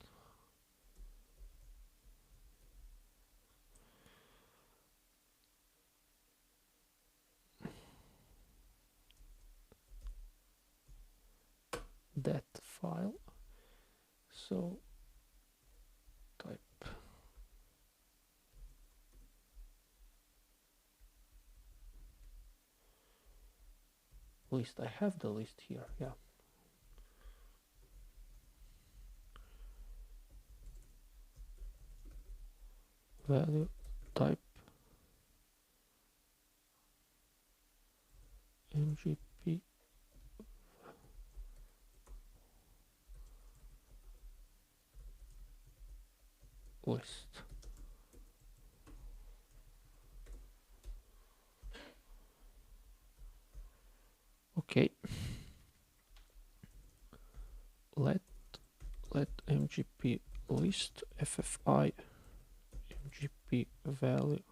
That file. So type list. I have the list here. Yeah. Value type mgp list. Okay. Let mgp list ffi mgp value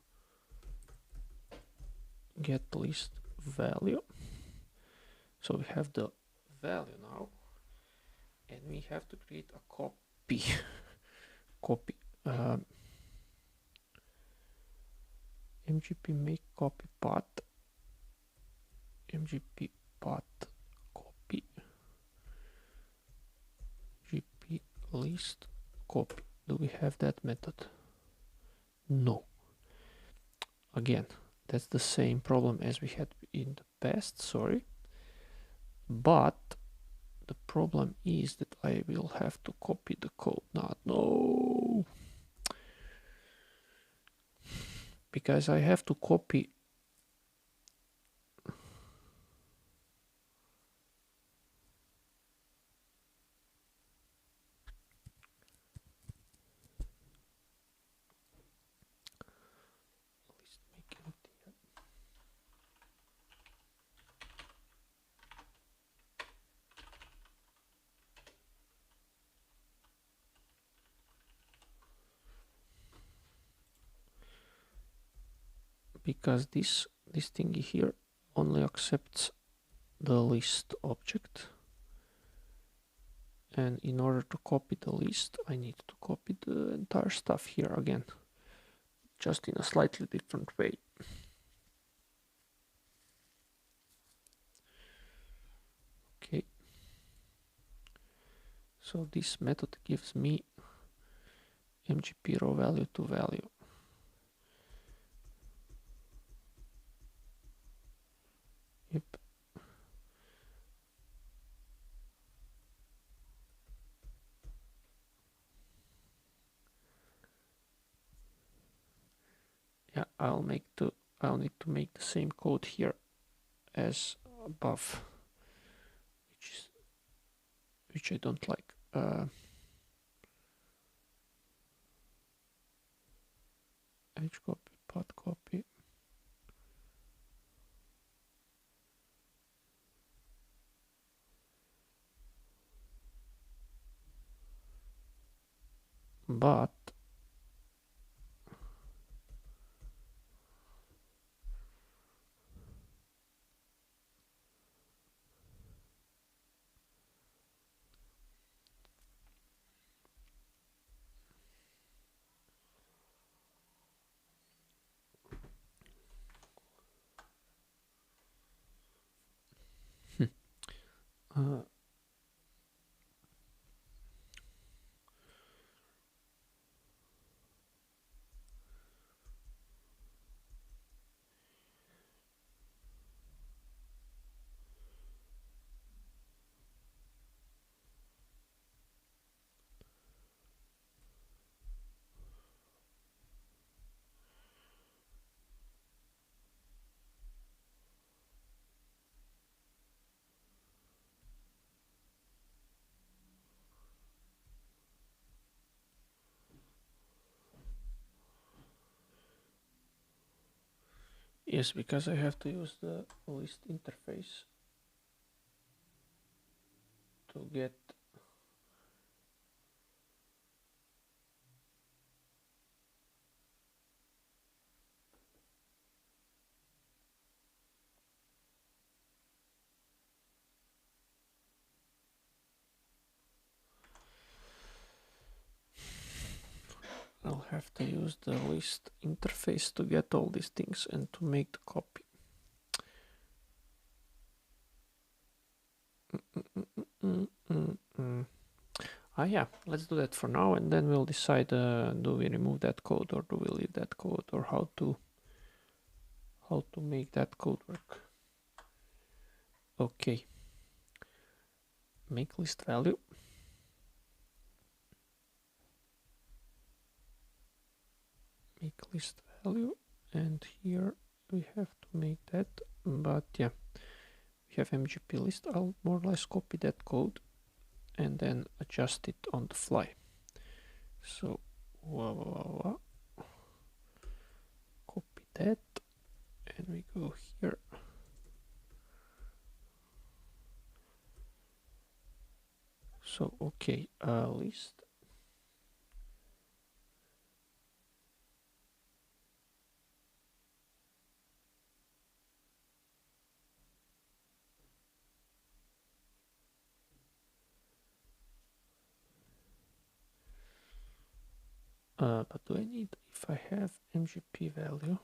get list value. So we have the value now, and we have to create a copy. Copy. mgp make copy path. mgp path copy. gp list copy. Do we have that method? No. Again, that's the same problem as we had in the past, sorry. But the problem is that I will have to copy the code now. No! Because I have to copy because this thingy here only accepts the list object, and in order to copy the list I need to copy the entire stuff here again, just in a slightly different way. Okay, so this method gives me mgp raw value to value. Yep. Yeah, I'll need to make the same code here as above, which I don't like. H copy, path copy. But Yes, because I have to use the list interface to get I'll have to use the list interface to get all these things and to make the copy. Yeah, let's do that for now, and then we'll decide do we remove that code or do we leave that code, or how to make that code work. Okay, make list value. Make list value, and here we have to make that, but yeah, we have MGP list. I'll more or less copy that code and then adjust it on the fly. So copy that, and we go here. So okay, list. But do I need, if I have MGP value?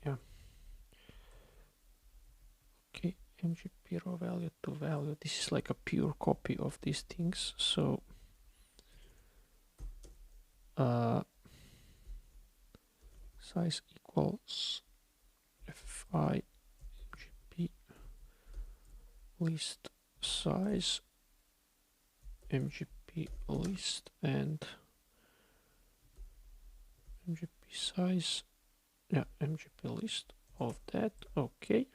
Yeah. Okay, MGP raw value to value. This is like a pure copy of these things. So size equals FI MGP list size MGP list and MGP size, yeah, MGP list of that. Okay,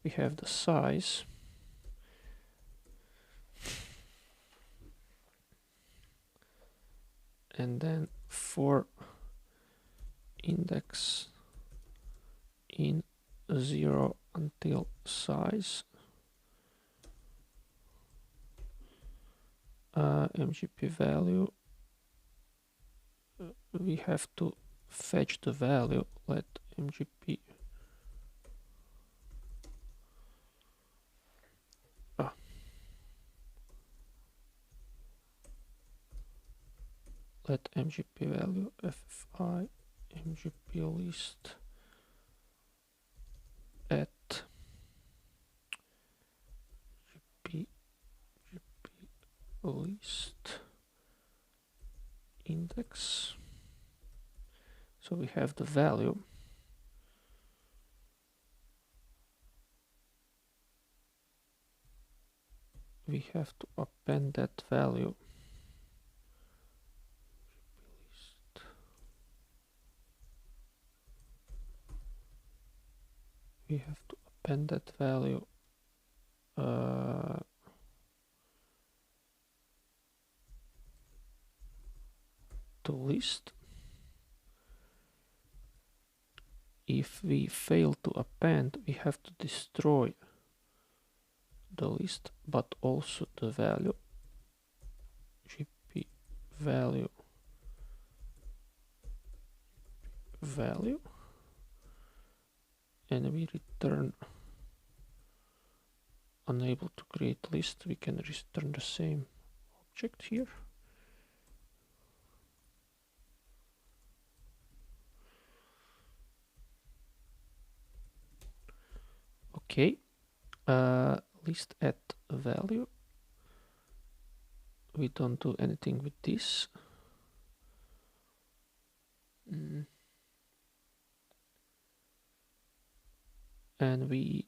we have the size, and then for index in 0 until size, MGP value, we have to fetch the value. Let MGP let MGP value FFI MGP list at GP list index. So we have the value. We have to append that value. We have to append that value to list. If we fail to append, we have to destroy the list, but also the value. GP value and we return unable to create list. We can return the same object here. Okay, list at value. We don't do anything with this. And we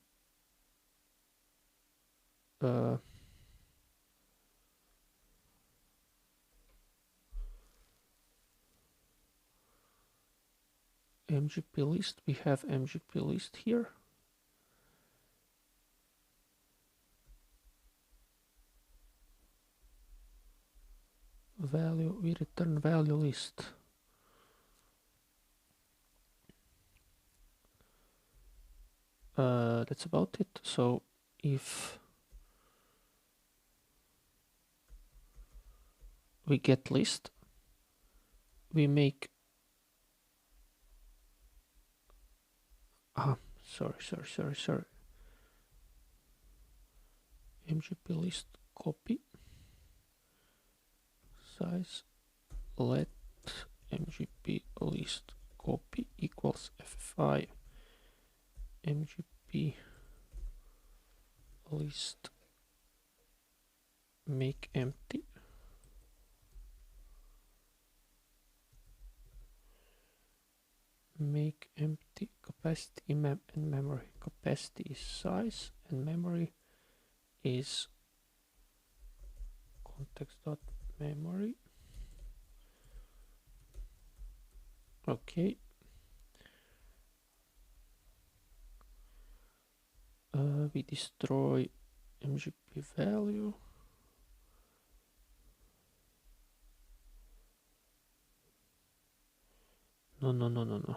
MGP list, we have MGP list here. Value, we return value list. That's about it. So if we get list, we make sorry. MGP list copy size let MGP list copy equals FFI MGP list make empty. Make empty capacity and memory. Capacity is size and memory is context.memory. Okay. We destroy MGP value. No.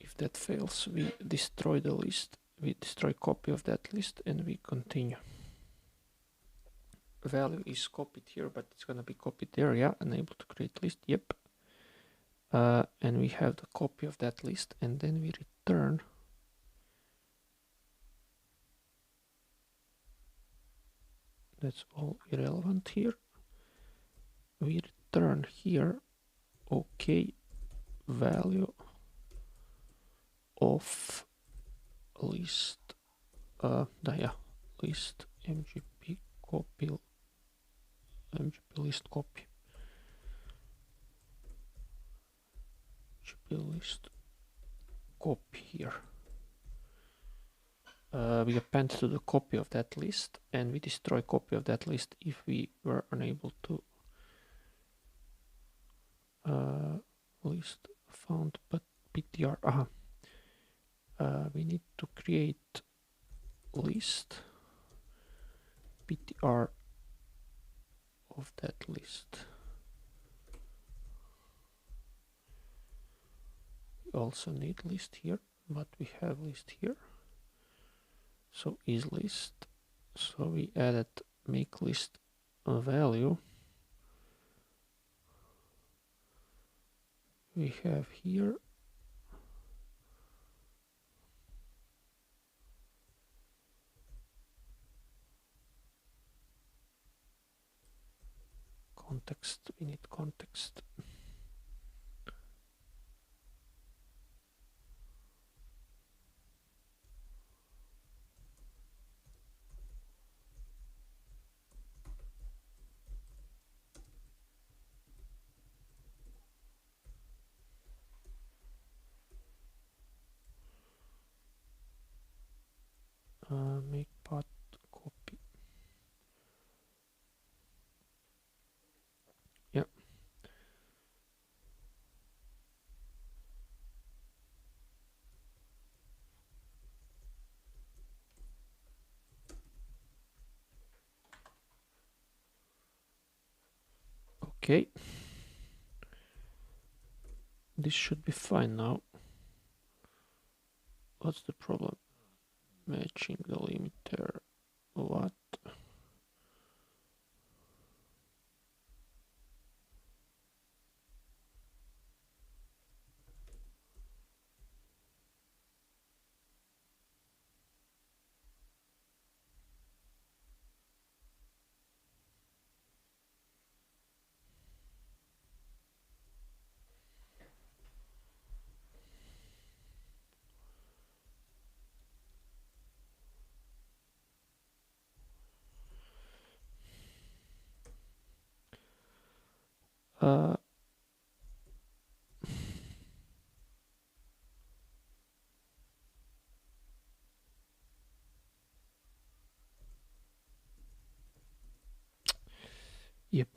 If that fails, we destroy the list. We destroy copy of that list and we continue. Value is copied here, but it's gonna be copied there. Yeah, unable to create list. Yep. And we have the copy of that list, and then we return that's all irrelevant here. We return here okay value of list list MGP copy MGP list copy MGP list copy here. We append to the copy of that list and we destroy copy of that list if we were unable to list found but ptr. We need to create list ptr of that list. We also need list here, but we have list here. So is list. So we added make list a value. We have here context. We need context. Make path copy. Yeah. Okay. This should be fine now. What's the problem? Matching the limiter. What? Yep.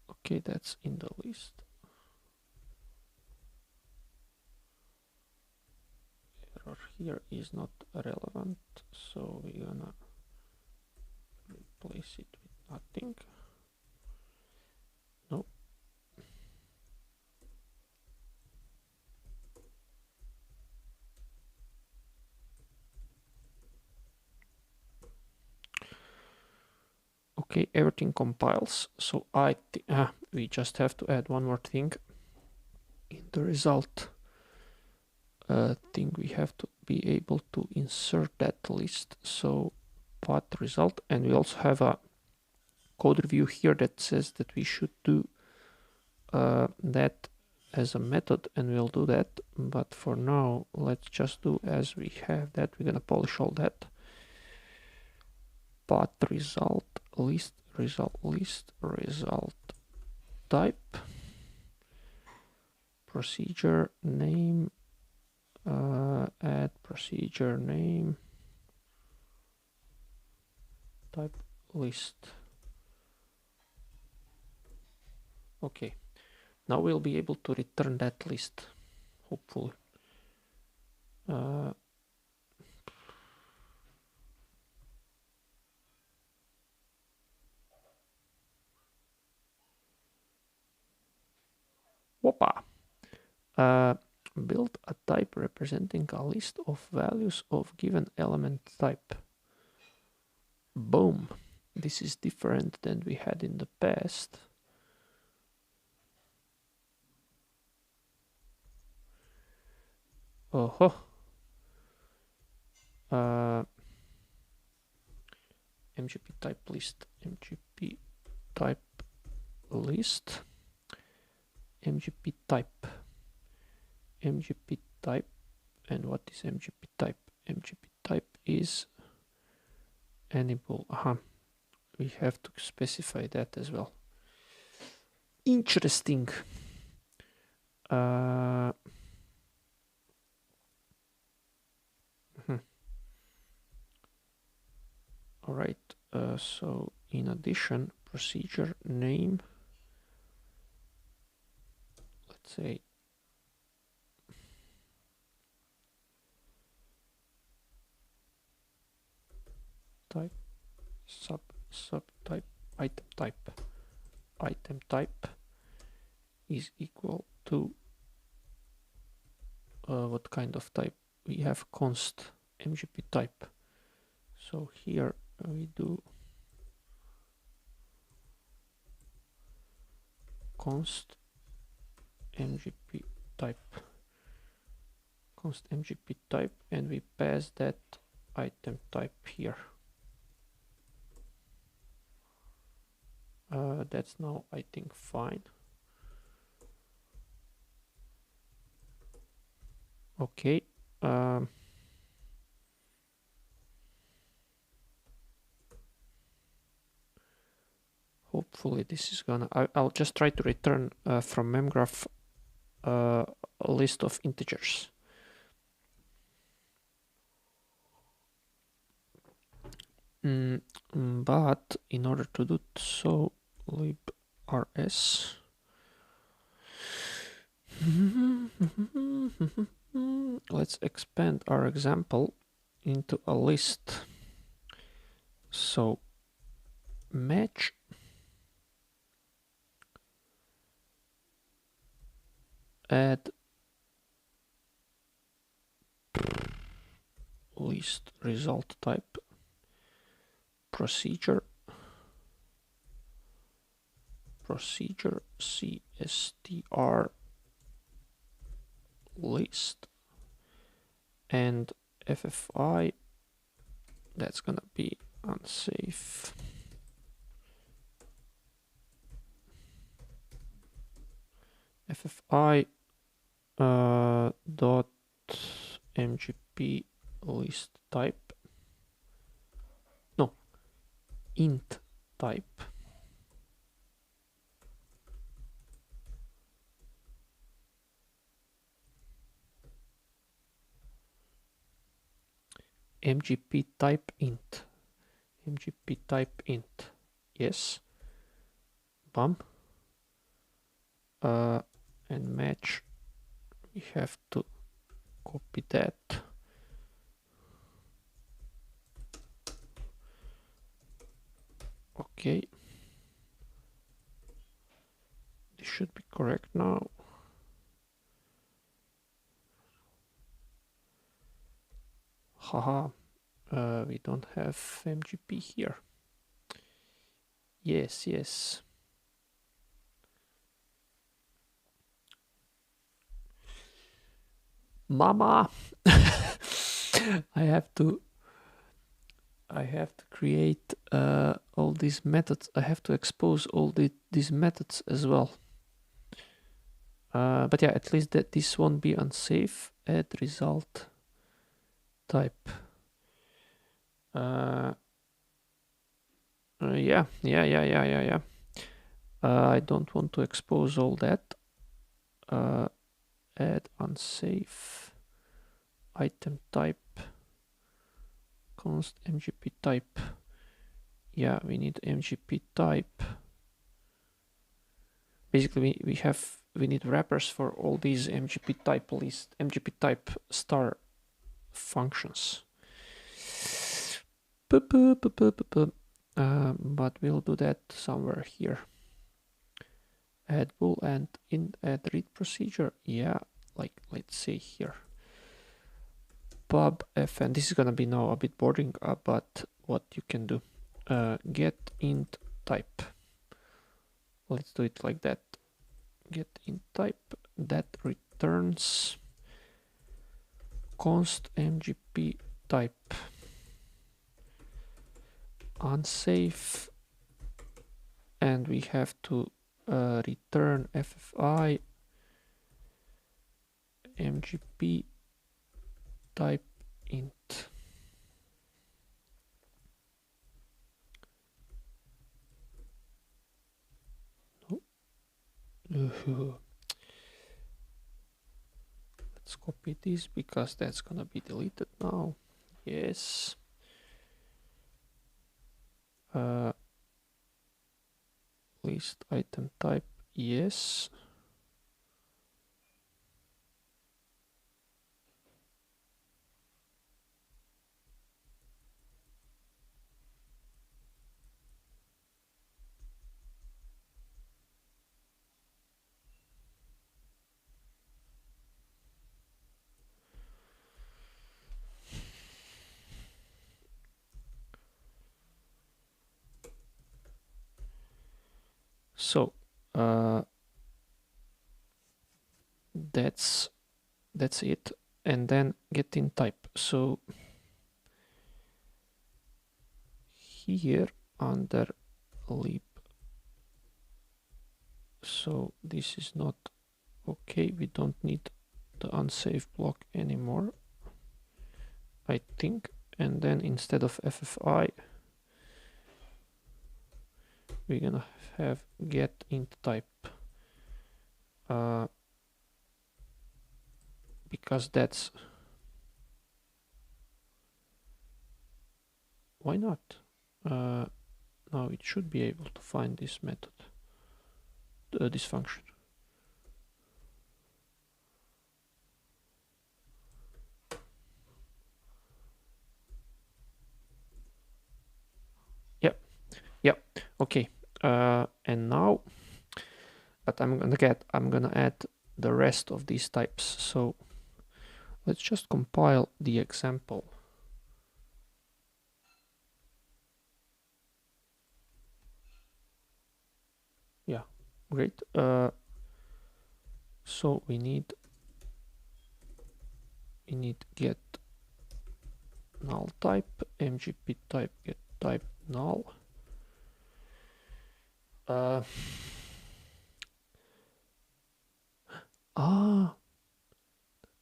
Okay, that's in the list. Error here is not relevant, so we're gonna replace it with nothing. No. Okay, everything compiles, so we just have to add one more thing in the result thing. We have to be able to insert that list, so path result, and we also have a code review here that says that we should do that as a method, and we'll do that, but for now let's just do as we have that. We're gonna polish all that. Path result list, result list, result type, procedure name, add procedure name, type list. Okay, now we'll be able to return that list, hopefully. Whoppa! Build a type representing a list of values of given element type. Boom! This is different than we had in the past. Oh, MGP type list, MGP type list, MGP type, MGP type, and what is MGP type? MGP type is enable. We have to specify that as well. Interesting. All right. So in addition, procedure name. Let's say type subtype item type is equal to what kind of type? We have const MGP type. So here we do const MGP type, const MGP type, and we pass that item type here. That's now, I think, fine. Okay. Hopefully this is gonna, I'll just try to return from Memgraph a list of integers. But in order to do so, librs let's expand our example into a list. So match add list result type procedure cstr list and FFI. That's gonna be unsafe. FFI dot MGP list type int type. MGP type int. MGP type int. Yes. Bum. And match. We have to copy that. Okay. This should be correct now. Haha. We don't have MGP here. Yes, yes. Mama. I have to create all these methods. I have to expose all these methods as well. But yeah, at least that this won't be unsafe. Add result type. Yeah. I don't want to expose all that. Add unsafe item type. Const MGP type. Yeah, we need MGP type. Basically, we need wrappers for all these MGP type star functions. But we'll do that somewhere here. Add bool and add read procedure. Yeah, like let's say here. Pub fn. This is gonna be now a bit boring, but what you can do. Get int type. Let's do it like that. Get int type that returns const mgp type unsafe, and we have to return ffi mgp type int. Let's copy this because that's gonna be deleted now. Yes. List item type. Yes. So that's it, and then get in type. So here under lib, so this is not okay. We don't need the unsafe block anymore, I think. And then instead of ffi, we're gonna have get int type, because that's, why not? Now it should be able to find this method, this function. Yeah, okay. And now, but I'm gonna add the rest of these types. So let's just compile the example. Yeah, great. So we need get null type, mgp type, get type null.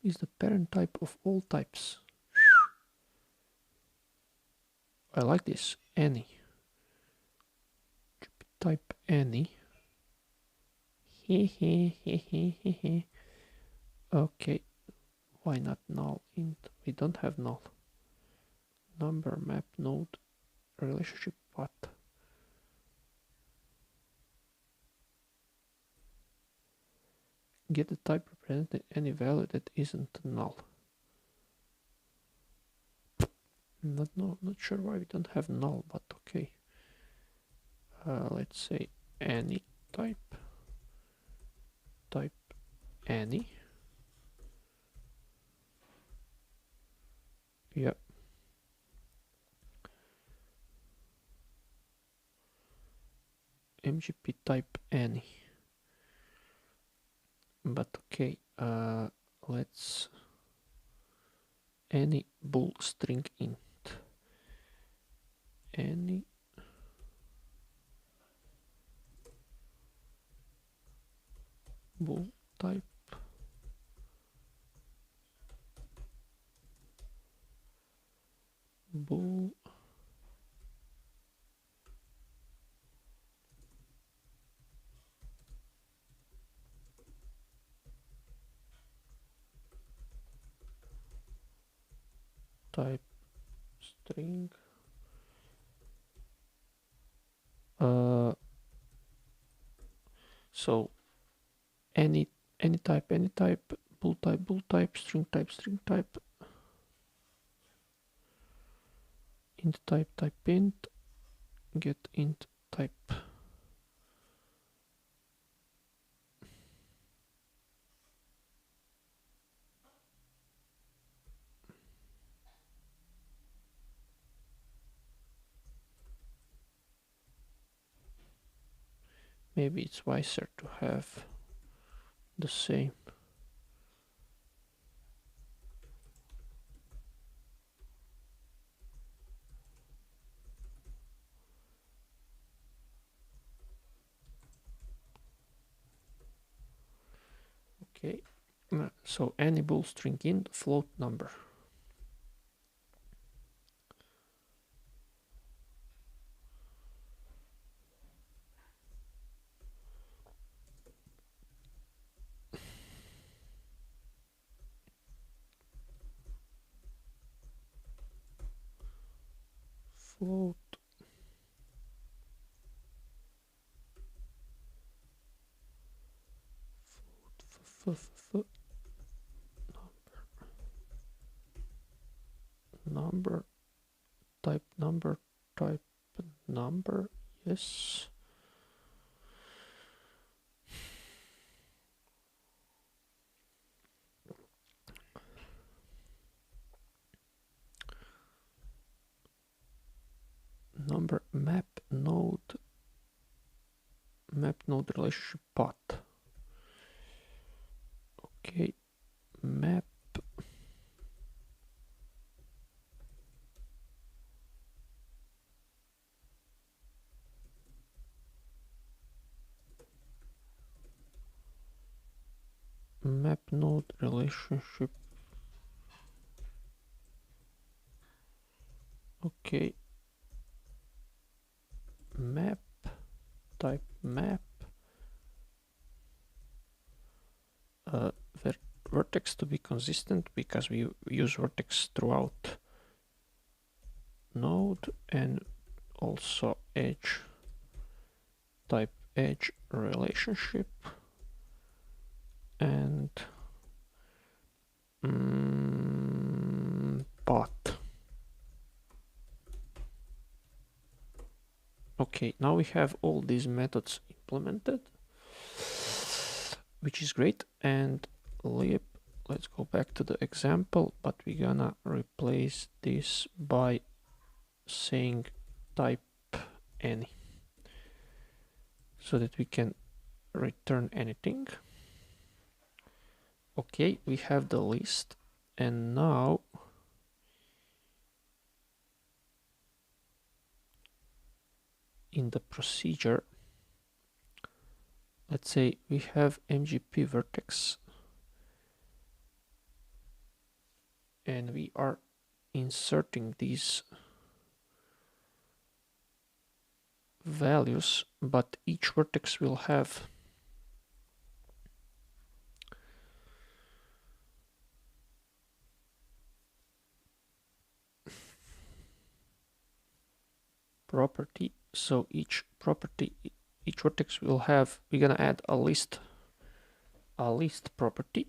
Is the parent type of all types. I like this, any. type any. Okay, why not null int? We don't have null. Number map node relationship path. Get the type representing any value that isn't null. Not sure why we don't have null, but okay. Let's say any type any. Yep. MGP type any. But okay, let's any bool string int. Any bool type bool type string. So any type, bool type, string type, int type int, get int type. Maybe it's wiser to have the same. Okay, so any bool string int float number. Float number type number, yes. Number map node relationship path. Okay, map node relationship. Okay, map type map, vertex to be consistent because we use vertex throughout node, and also edge type edge relationship, and path. Okay, now we have all these methods implemented, which is great. And let's go back to the example, but we're gonna replace this by saying type any so that we can return anything. Okay, we have the list, and now in the procedure, let's say we have MGP vertex and we are inserting these values, but each vertex will have property. So each vertex will have, we're gonna add a list property.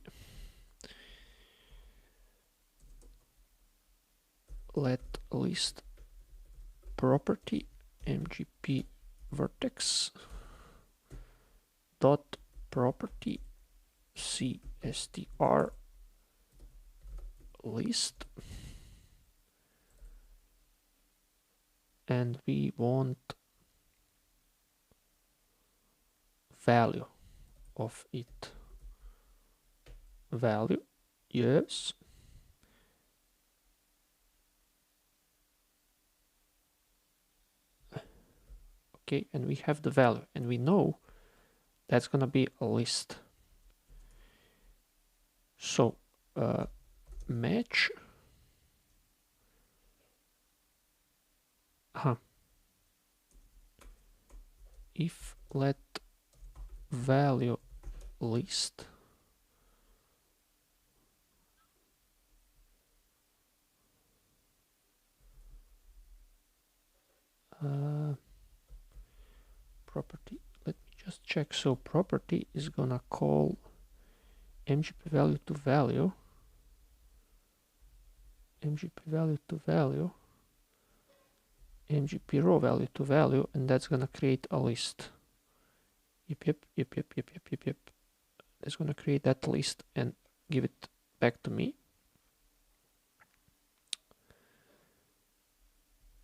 Let list property mgp vertex dot property cstr list, and we want value of it. Value, yes. Okay, and we have the value, and we know that's gonna be a list. So match if let value list property. Let me just check. So property is gonna call mgp value to value, mgp value to value, mgp row value to value, and that's gonna create a list. Yep. It's gonna create that list and give it back to me.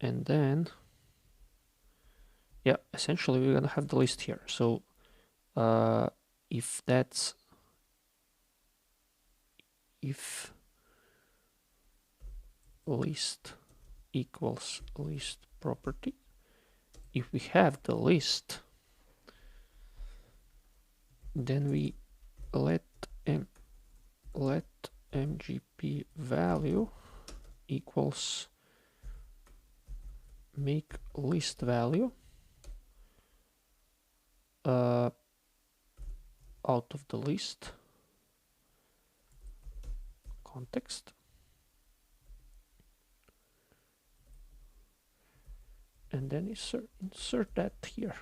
And then, yeah, essentially we're gonna have the list here. So if list equals list property, if we have the list, then we let mgp value equals make list value out of the list context, and then insert that here.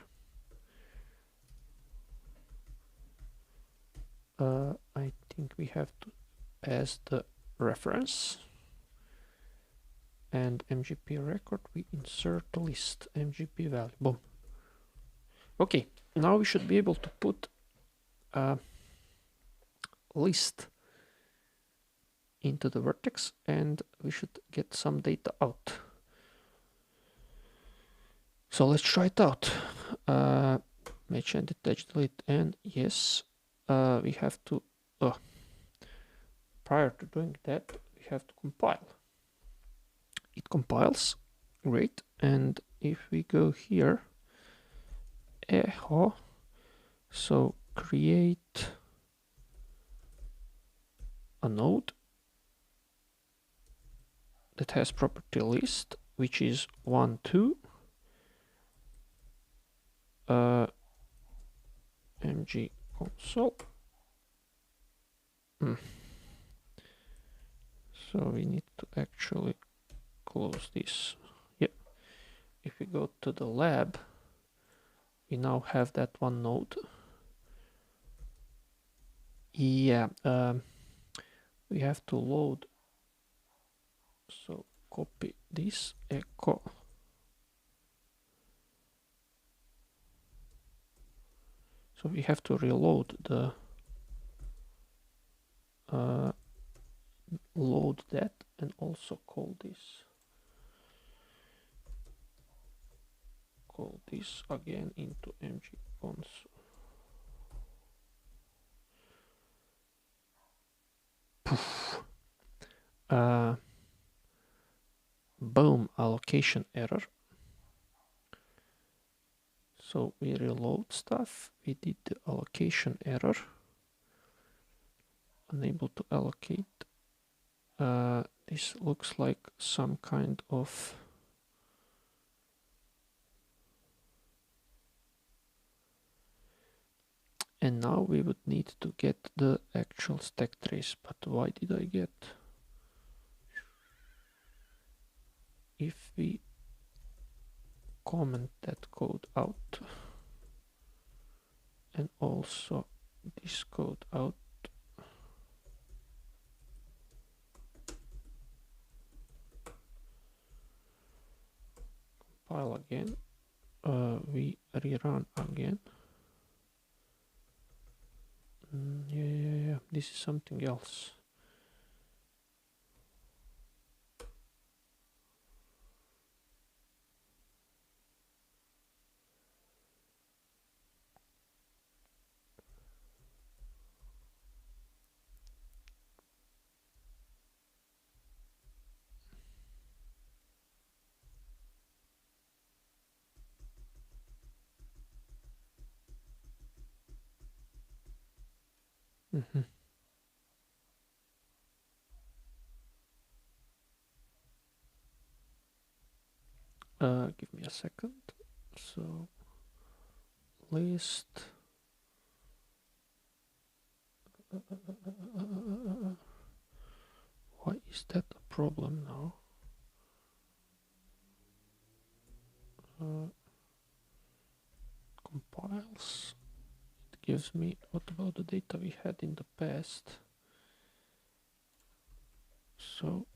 I think we have to as the reference, and mgp record, we insert the list mgp value. Boom. Okay, now we should be able to put a list into the vertex, and we should get some data out. So let's try it out. Match and detach delete, and yes, we have to prior to doing that we have to compile. It compiles, great. And if we go here, echo, so create a node that has property list, which is 1, 2, mg console. So we need to actually close this. Yeah. If we go to the lab, we now have that one node. Yeah. We have to load. So copy this echo. So we have to reload the load that, and also call this again into mg console. Boom, allocation error. So we reload stuff, we did the allocation error, unable to allocate. This looks like some kind of And now we would need to get the actual stack trace, but why did I get? If we comment that code out and also this code out, compile again, we rerun again. Yeah, this is something else. Give me a second. So list. Why is that a problem now? Compiles. It gives me what about the data we had in the past. So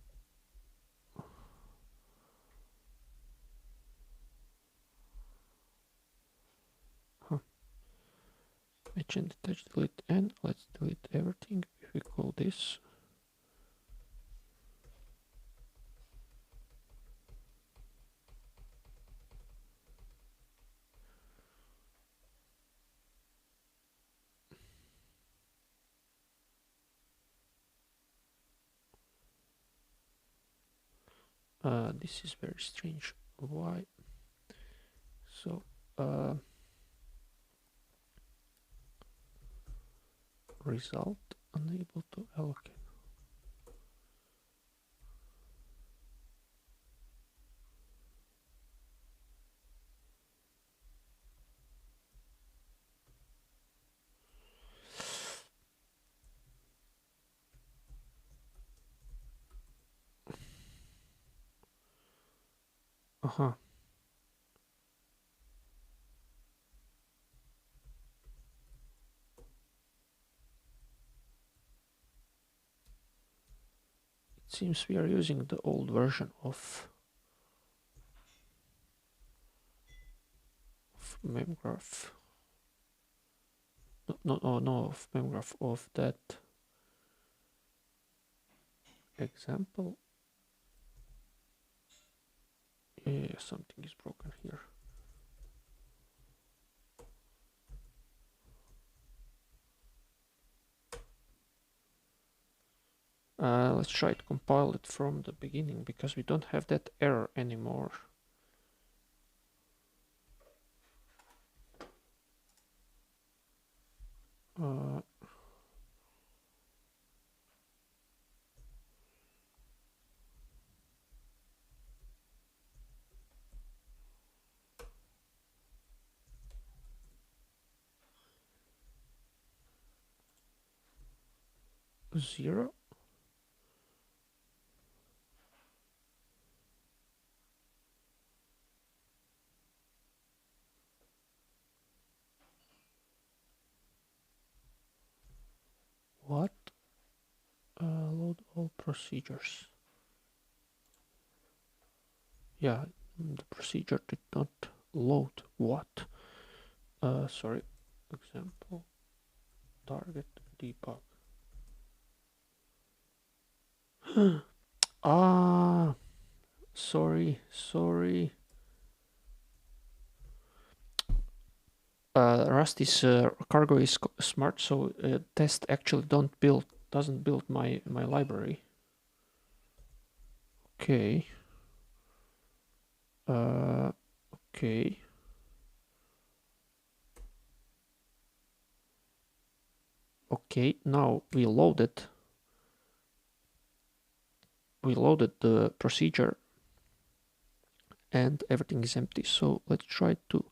mention detach delete and let's delete everything. If we call this this is very strange. Why? So result unable to allocate. It seems we are using the old version of Memgraph. No, of Memgraph, of that example. Yeah, something is broken here. Let's try to compile it from the beginning because we don't have that error anymore. Zero. What? Load all procedures. Yeah, the procedure did not load. What? Sorry. Example. Target debug. Sorry. Rust is cargo is smart, so test actually doesn't build my library. Okay. Okay. Okay. Now we loaded the procedure, and everything is empty. So let's try to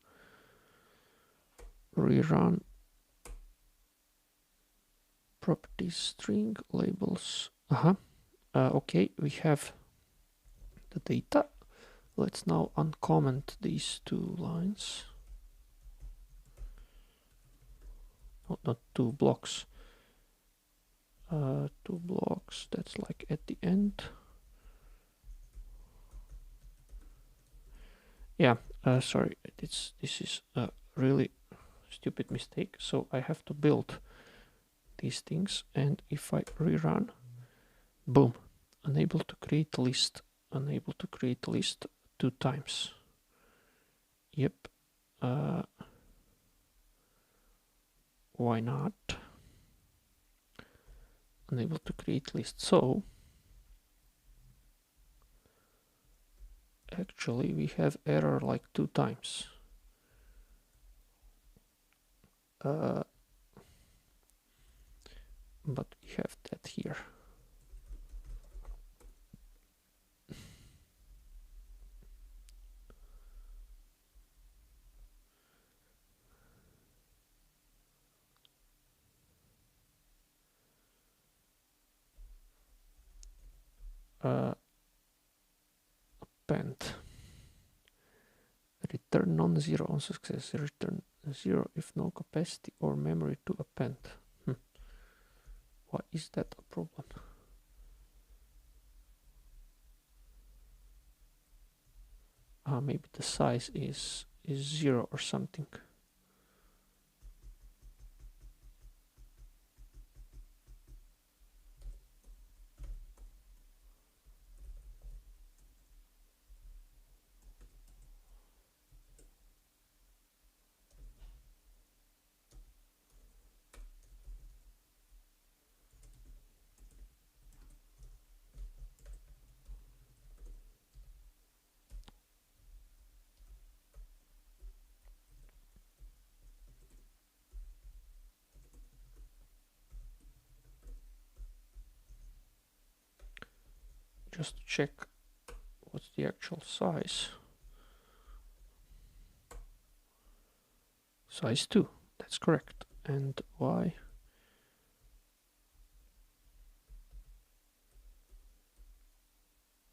rerun properties string labels. Okay, we have the data. Let's now uncomment these two lines. No, not two blocks. Two blocks, that's like at the end. Yeah, sorry, this is a really stupid mistake. So I have to build these things, and if I rerun, boom, unable to create list, unable to create list 2 times. Yep. Why not? Unable to create list. So actually we have error like 2 times. But we have that here. Append. Return non-zero on success. Return 0 if no capacity or memory to append. Why is that a problem? Maybe the size is 0 or something. Just to check what's the actual size. Size 2, that's correct. And why?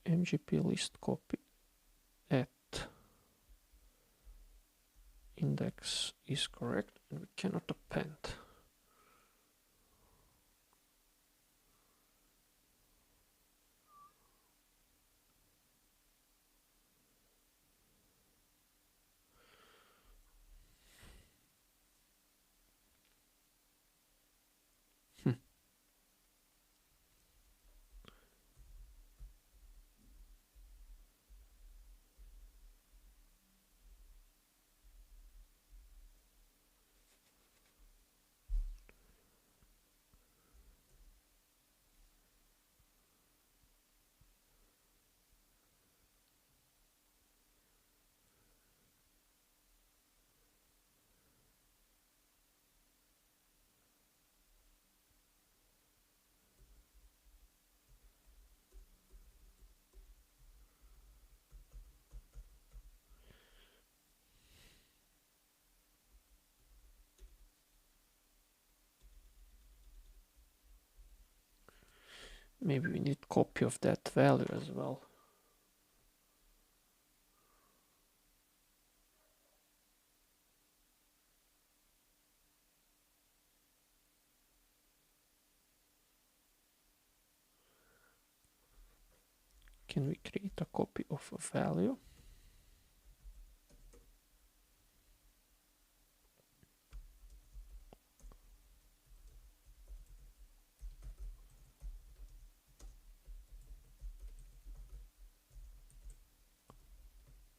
MGP list copy at index is correct, and we cannot append. Maybe we need copy of that value as well. Can we create a copy of a value?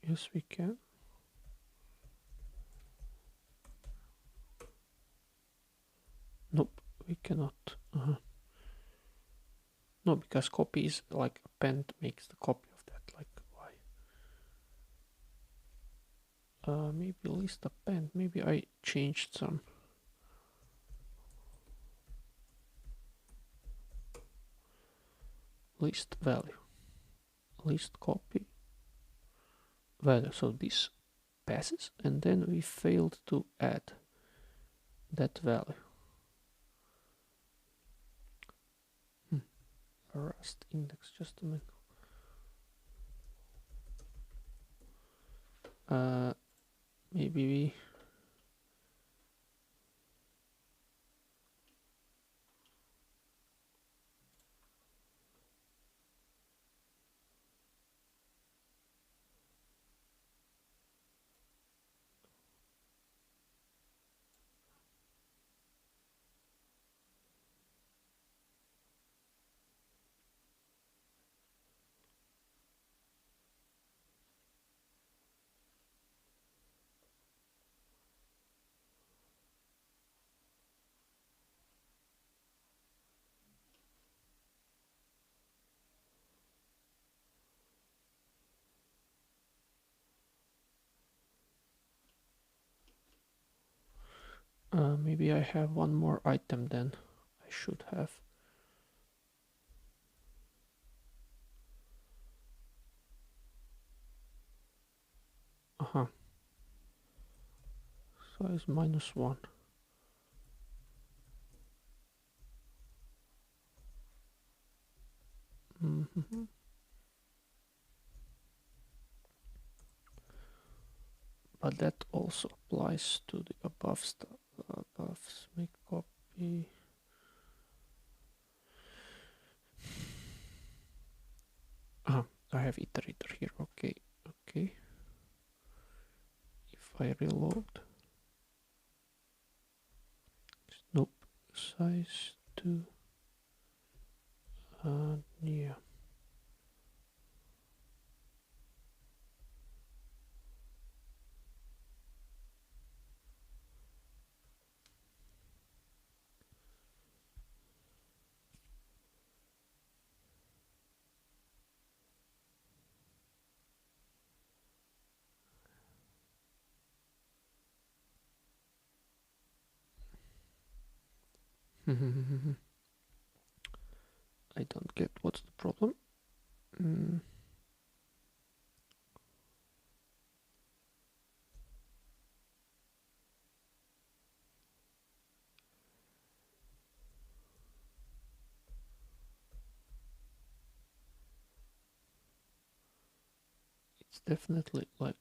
Yes, we can. Nope, we cannot. No, because copy is like append makes the copy of that. Like why? Maybe list append. Maybe I changed some. List value. List copy value. So this passes, and then we failed to add that value. Rust index, just a minute. Maybe we maybe I have one more item then. I should have. Size -1. But that also applies to the above stuff. Above, make copy. I have iterator here. Okay. If I reload, nope, size 2. Yeah. I don't get what's the problem. It's definitely like,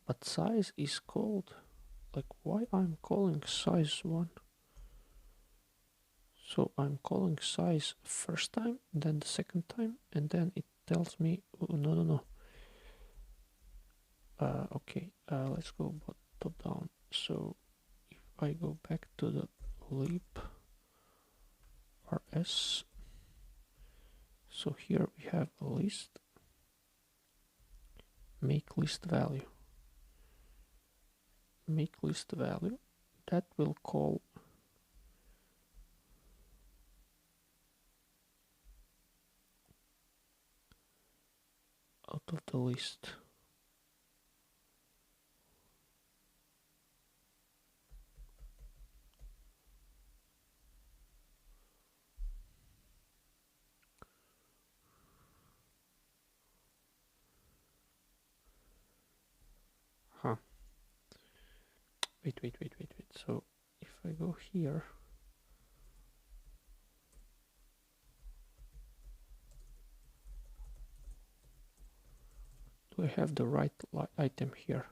but size is called, like, why I'm calling size 1? So I'm calling size first time, then the second time, and then it tells me, oh, no. Okay, let's go top down. So if I go back to the leap rs, so here we have a list, make list value, that will call out of the list. Wait. So if I go here, do I have the right item here?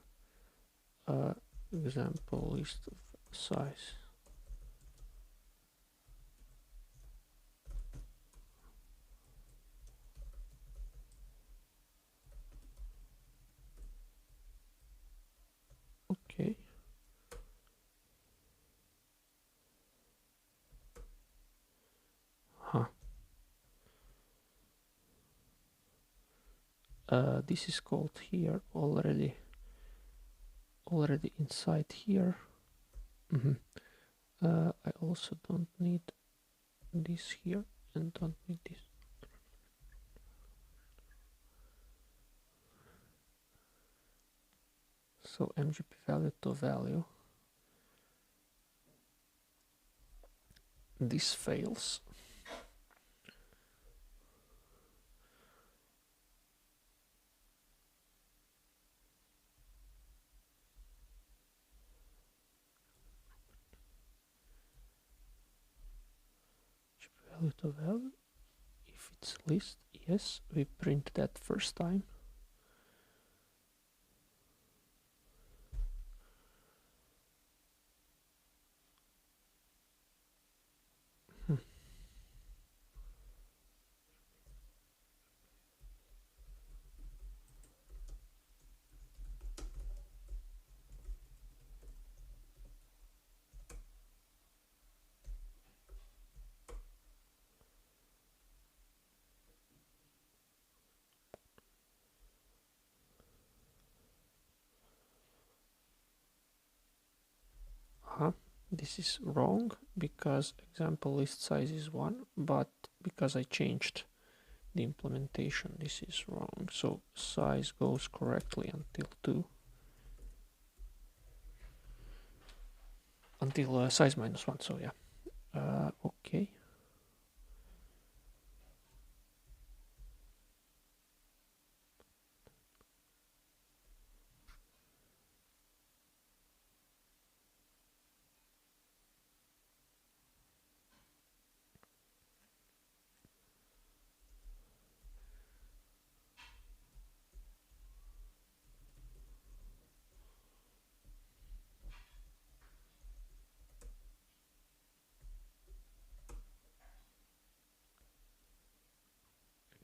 Example list of size. Okay. This is called here already inside here. I also don't need this here and don't need this. So mgp value to value. This fails. value to value. If it's list, yes, we print that first time. This is wrong because example list size is 1, but because I changed the implementation, this is wrong. So size goes correctly until 2. Until size minus 1, so yeah. Okay.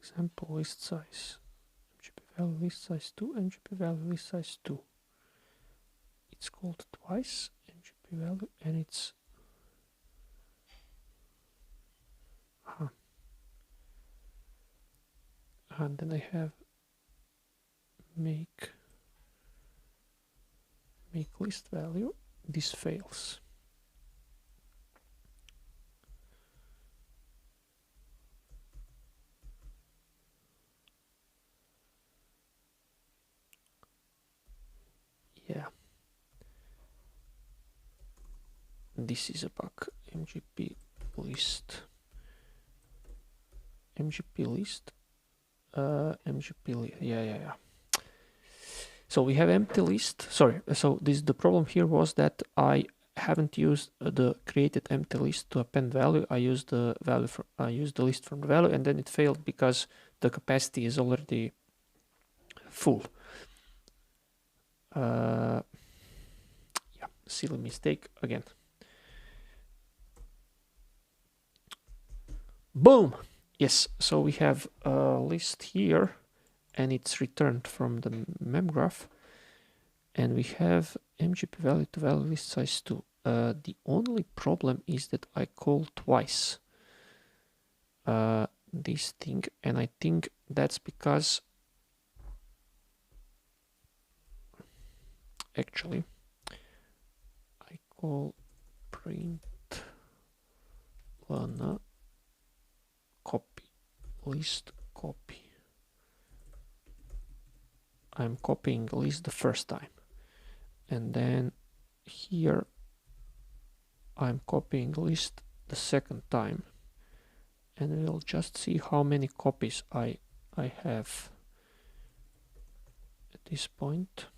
Example list size, MGP value list size 2, MGP value list size 2. It's called twice, MGP value, and it's and then I have make list value. This fails. Yeah, this is a bug. MGP list, yeah. So we have empty list. Sorry, so the problem here was that I haven't used the created empty list to append value. I used the list from the value, and then it failed because the capacity is already full. Yeah, silly mistake again. Boom! Yes, so we have a list here, and it's returned from the memgraph, and we have MGP value to value list size 2. The only problem is that I call twice this thing, and I think that's because actually I call print lana copy list copy. I'm copying list the first time, and then here I'm copying list the second time, and we'll just see how many copies I have at this point.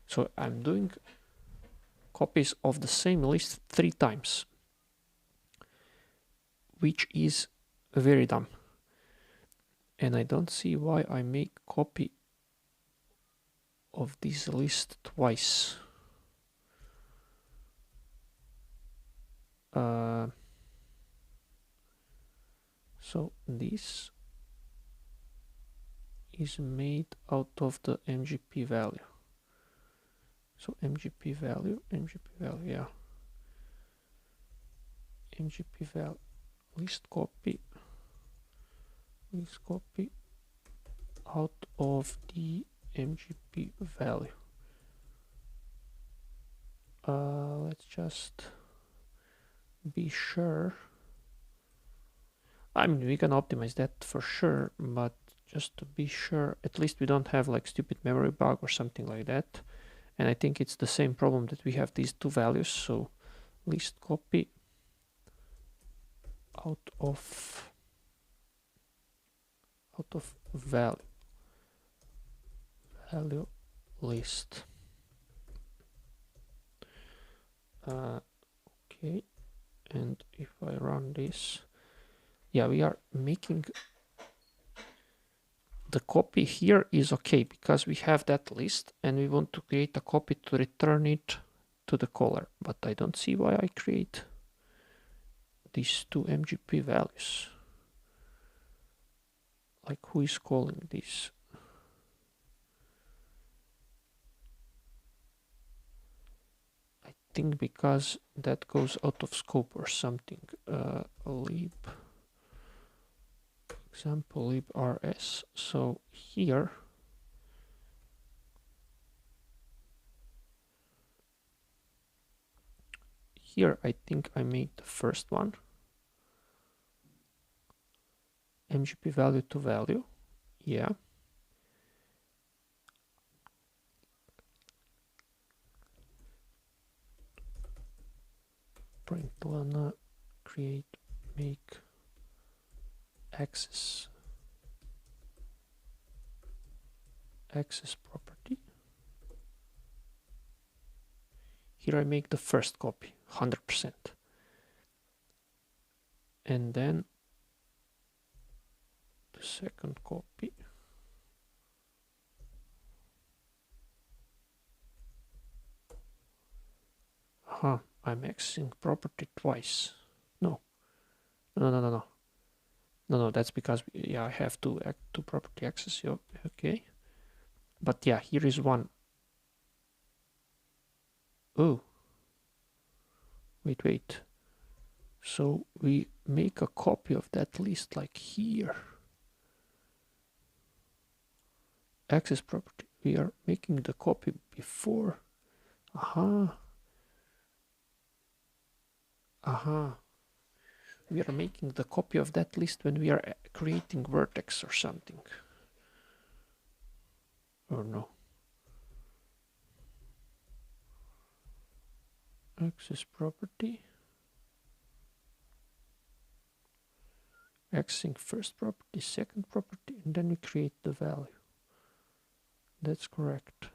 So I'm doing copies of the same list 3 times, which is very dumb. And I don't see why I make copy of this list twice. So this is made out of the MGP value. So MGP value, yeah. MGP value, list copy out of the MGP value. Let's just be sure. I mean, we can optimize that for sure, but just to be sure, at least we don't have like stupid memory bug or something like that. And I think it's the same problem that we have these 2 values. So list copy out of value list. Okay, and if I run this, yeah, we are making the copy here is okay because we have that list and we want to create a copy to return it to the caller, but I don't see why I create these two MGP values. Like, who is calling this? I think because that goes out of scope or something. Lib example lib rs. So here I think I made the first one. MGP value to value. Yeah. Print lana create make access property. Here I make the first copy 100%, and then the second copy. I'm accessing property twice. No, that's because yeah, I have to property access. Okay, but yeah, here is one. Oh, wait. So we make a copy of that list like here. Access property. We are making the copy before. We are making the copy of that list when we are creating vertex or something. Or no. Access property. Accessing first property, second property, and then we create the value. That's correct.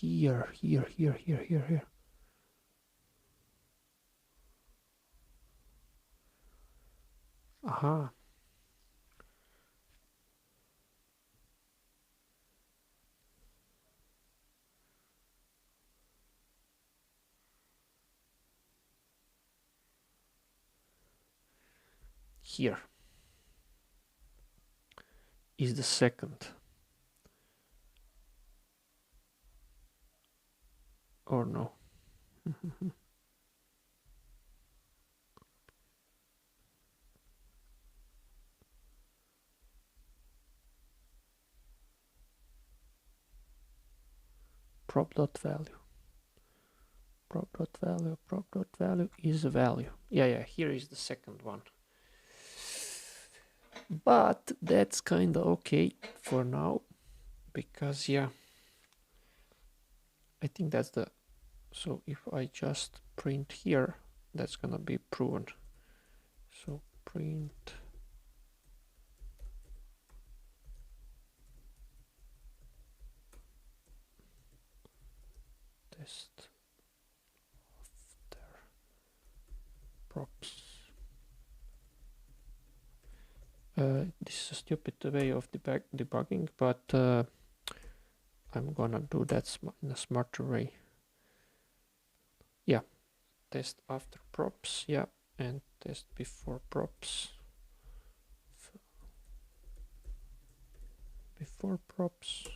Here. Here is the second. Or no. prop.value. Prop.value is a value. Yeah, here is the second one. But that's kind of okay for now, because yeah, I think that's the, so if I just print here, that's gonna be proven. So print test after props. This is a stupid way of debugging, but I'm gonna do that in a smarter way. Yeah, test after props, yeah, and test before props. Before props.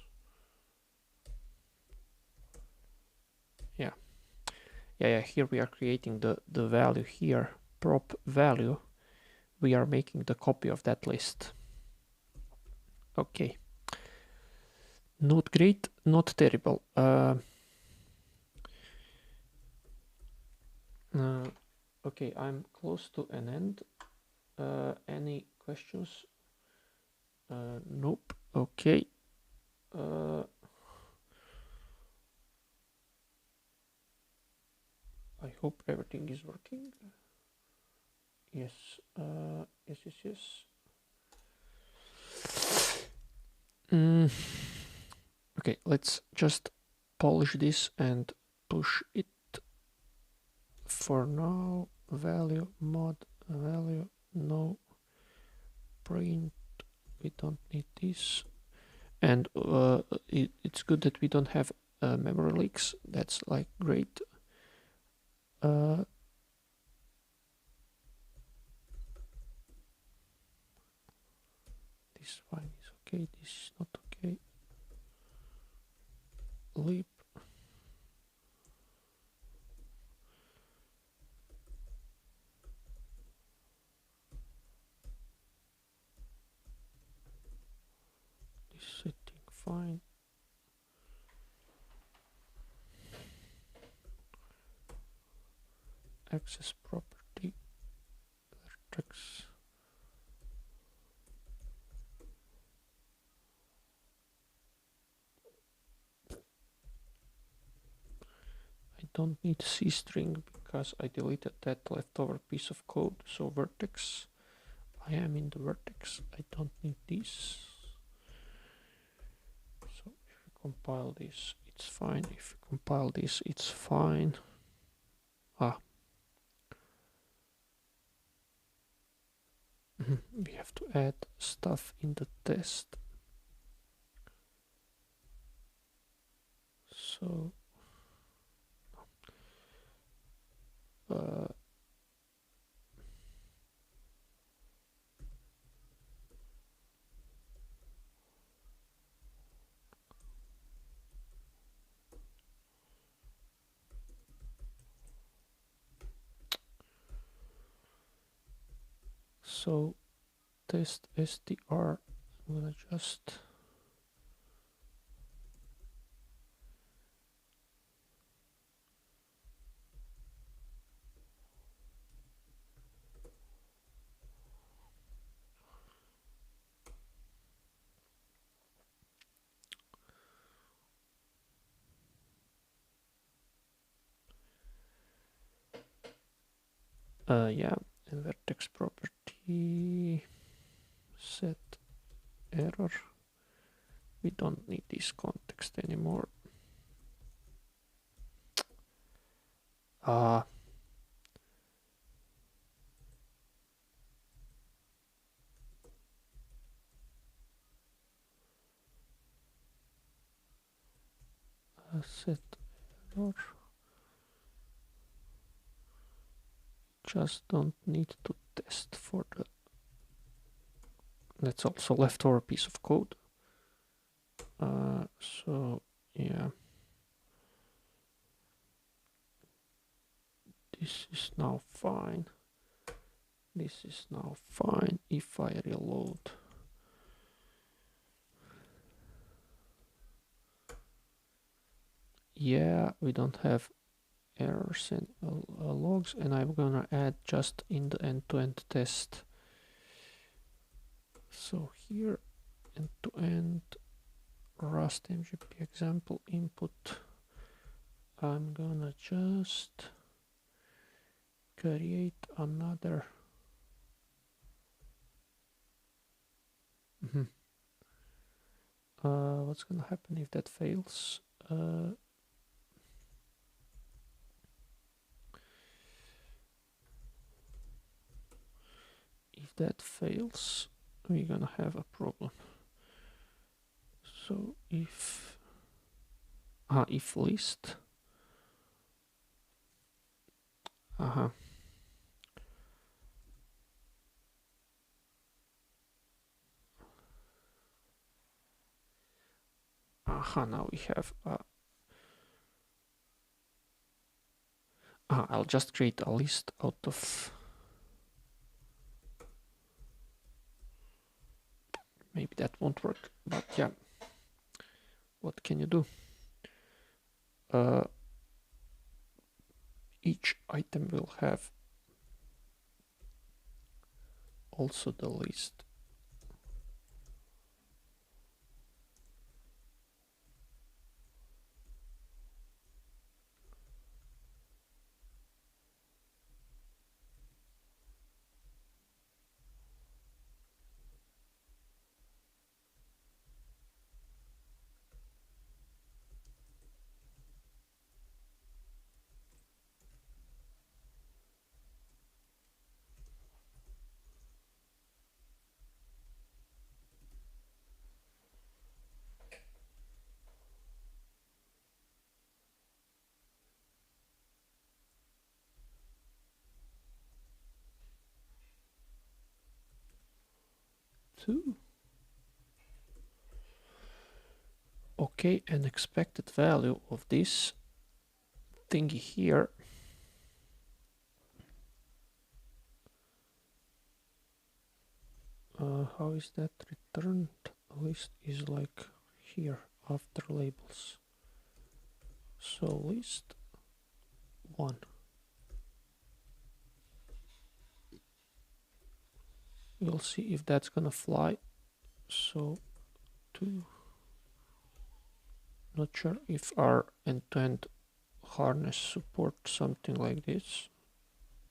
Yeah, here we are creating the value here, prop value. We are making the copy of that list. Okay. Not great, not terrible. Okay, I'm close to an end. Any questions? Nope. Okay. I hope everything is working. Yes, yes. Okay, let's just polish this and push it for now. Value, mod, value, no, print, we don't need this. And it's good that we don't have memory leaks. That's like great. This fine is okay. This is not okay. Leap. This setting fine. Access property. Vertex. I don't need C string because I deleted that leftover piece of code. So vertex. I am in the vertex. I don't need this. So if we compile this, it's fine. If we compile this, it's fine. We have to add stuff in the test. So test str, I'm gonna just yeah, and vertex property set error. We don't need this context anymore. Set error. Just don't need to test for the. That's also leftover piece of code. So yeah. This is now fine. This is now fine if I reload. Yeah, we don't have errors and logs, and I'm gonna add just in the end-to-end test. So here, end-to-end Rust MGP example input. I'm gonna just create another. What's gonna happen if that fails? If that fails, we're gonna have a problem. So if list. Now we have I'll just create a list out of, maybe that won't work, but yeah, what can you do? Each item will have also the list. 2. Okay, and expected value of this thingy here how is that returned? List is like here after labels. So list 1. We'll see if that's gonna fly. So 2. Not sure if our end-to-end harness supports something like this.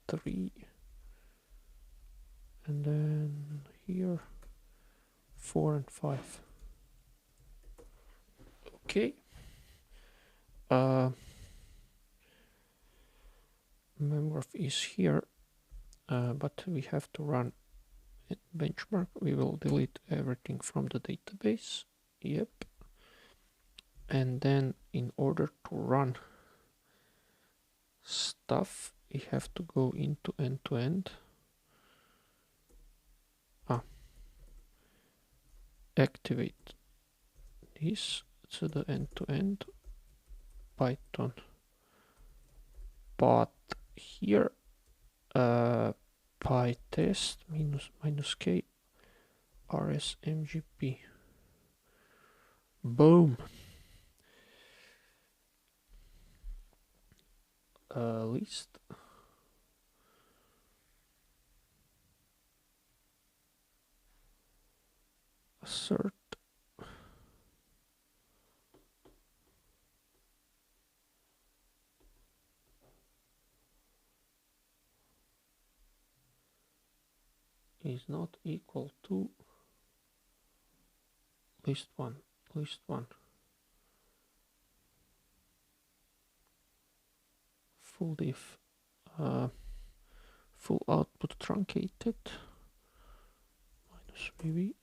3. And then here 4 and 5. Okay. Memgraph is here, but we have to run benchmark. We will delete everything from the database. Yep. And then in order to run stuff, we have to go into end-to-end. Activate this, so the end-to-end Python path here, pytest -k rsmgp. Boom. List. Assert. Is not equal to list 1. List 1. Full diff. Full output truncated. Minus maybe.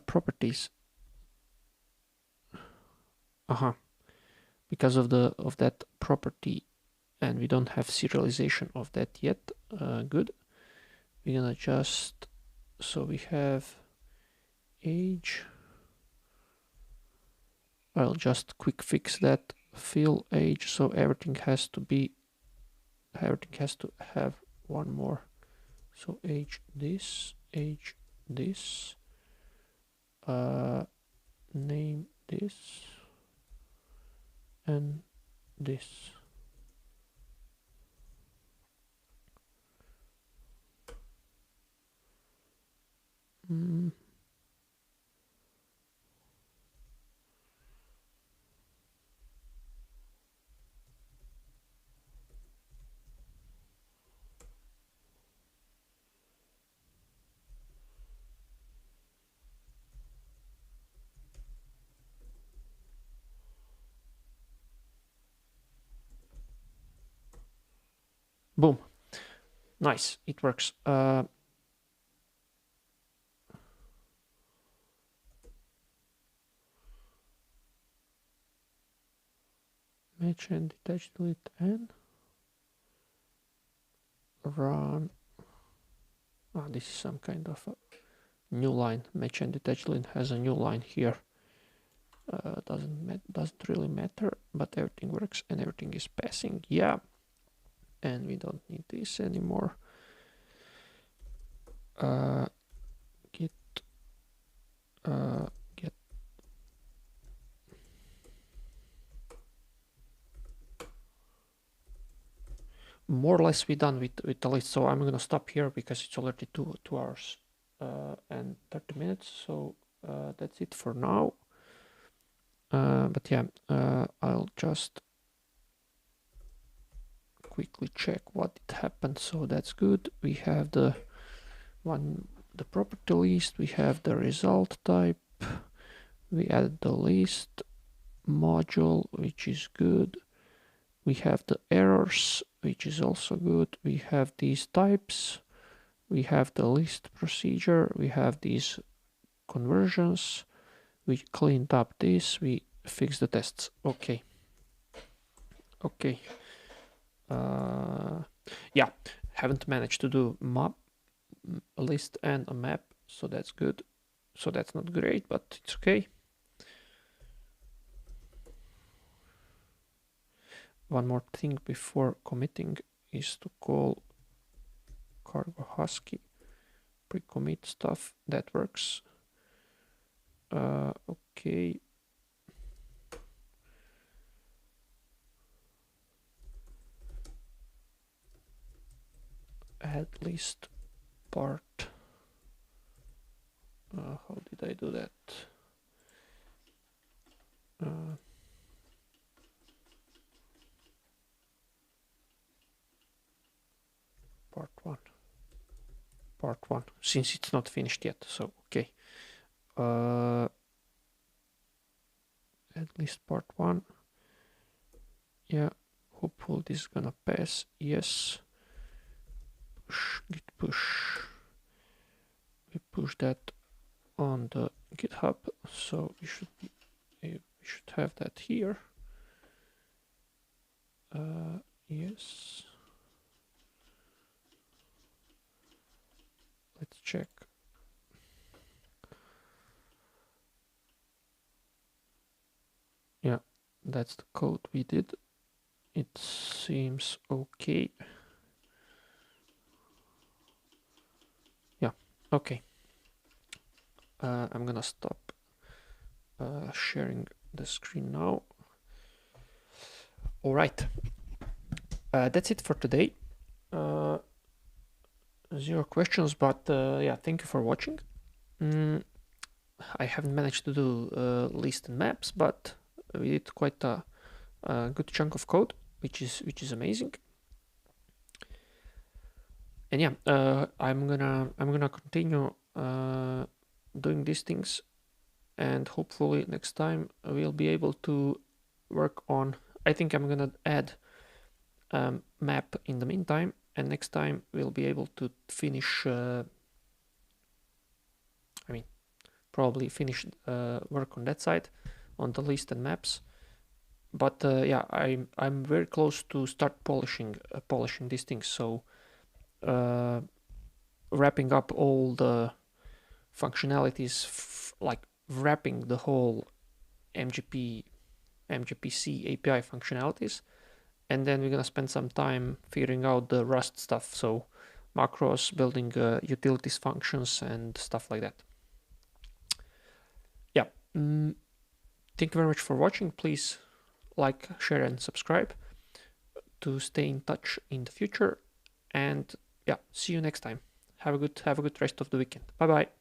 Properties. Because of that property, and we don't have serialization of that yet. Good. We're gonna just, so we have age. I'll just quick fix that. Fill age, so everything has to have one more. So age this, name this, and this. Boom. Nice, it works. Match and detach, delete, and run. This is some kind of a new line. Match and detach delete has a new line here. Doesn't really matter, but everything works and everything is passing. Yeah, and we don't need this anymore. Get more or less we done with the list, so I'm gonna stop here because it's already 2 hours and 30 minutes. So that's it for now. But yeah, I'll just quickly check what did happen. So that's good. We have the property list, we have the result type, we added the list module, which is good. We have the errors, which is also good. We have these types, we have the list procedure, we have these conversions, we cleaned up this, we fixed the tests. Okay. Yeah, haven't managed to do a list and a map, so that's good. So that's not great, but it's okay. One more thing before committing is to call cargo husky pre-commit stuff. That works. Okay. Add list part. How did I do that? Part one. Part one. Since it's not finished yet, so okay. At least part one. Yeah. Hopefully this is gonna pass. Yes. Push. Git push. We push that on the GitHub, so we should have that here. Yes. Let's check. Yeah, that's the code we did. It seems okay. Yeah, okay. I'm gonna stop sharing the screen now. All right. That's it for today. Zero questions, but yeah, thank you for watching. I haven't managed to do list and maps, but we did quite a good chunk of code, which is amazing. And yeah, I'm gonna continue doing these things, and hopefully next time we'll be able to work on. I think I'm gonna add map in the meantime, and next time we'll be able to finish. Probably finish work on that side, on the list and maps. But yeah, I'm very close to start polishing these things. So wrapping up all the functionalities, like wrapping the whole MGPC API functionalities, and then we're gonna spend some time figuring out the Rust stuff. So macros, building utilities functions, and stuff like that. Yeah. Thank you very much for watching. Please like, share, and subscribe to stay in touch in the future. And yeah, see you next time. Have a good rest of the weekend. Bye bye.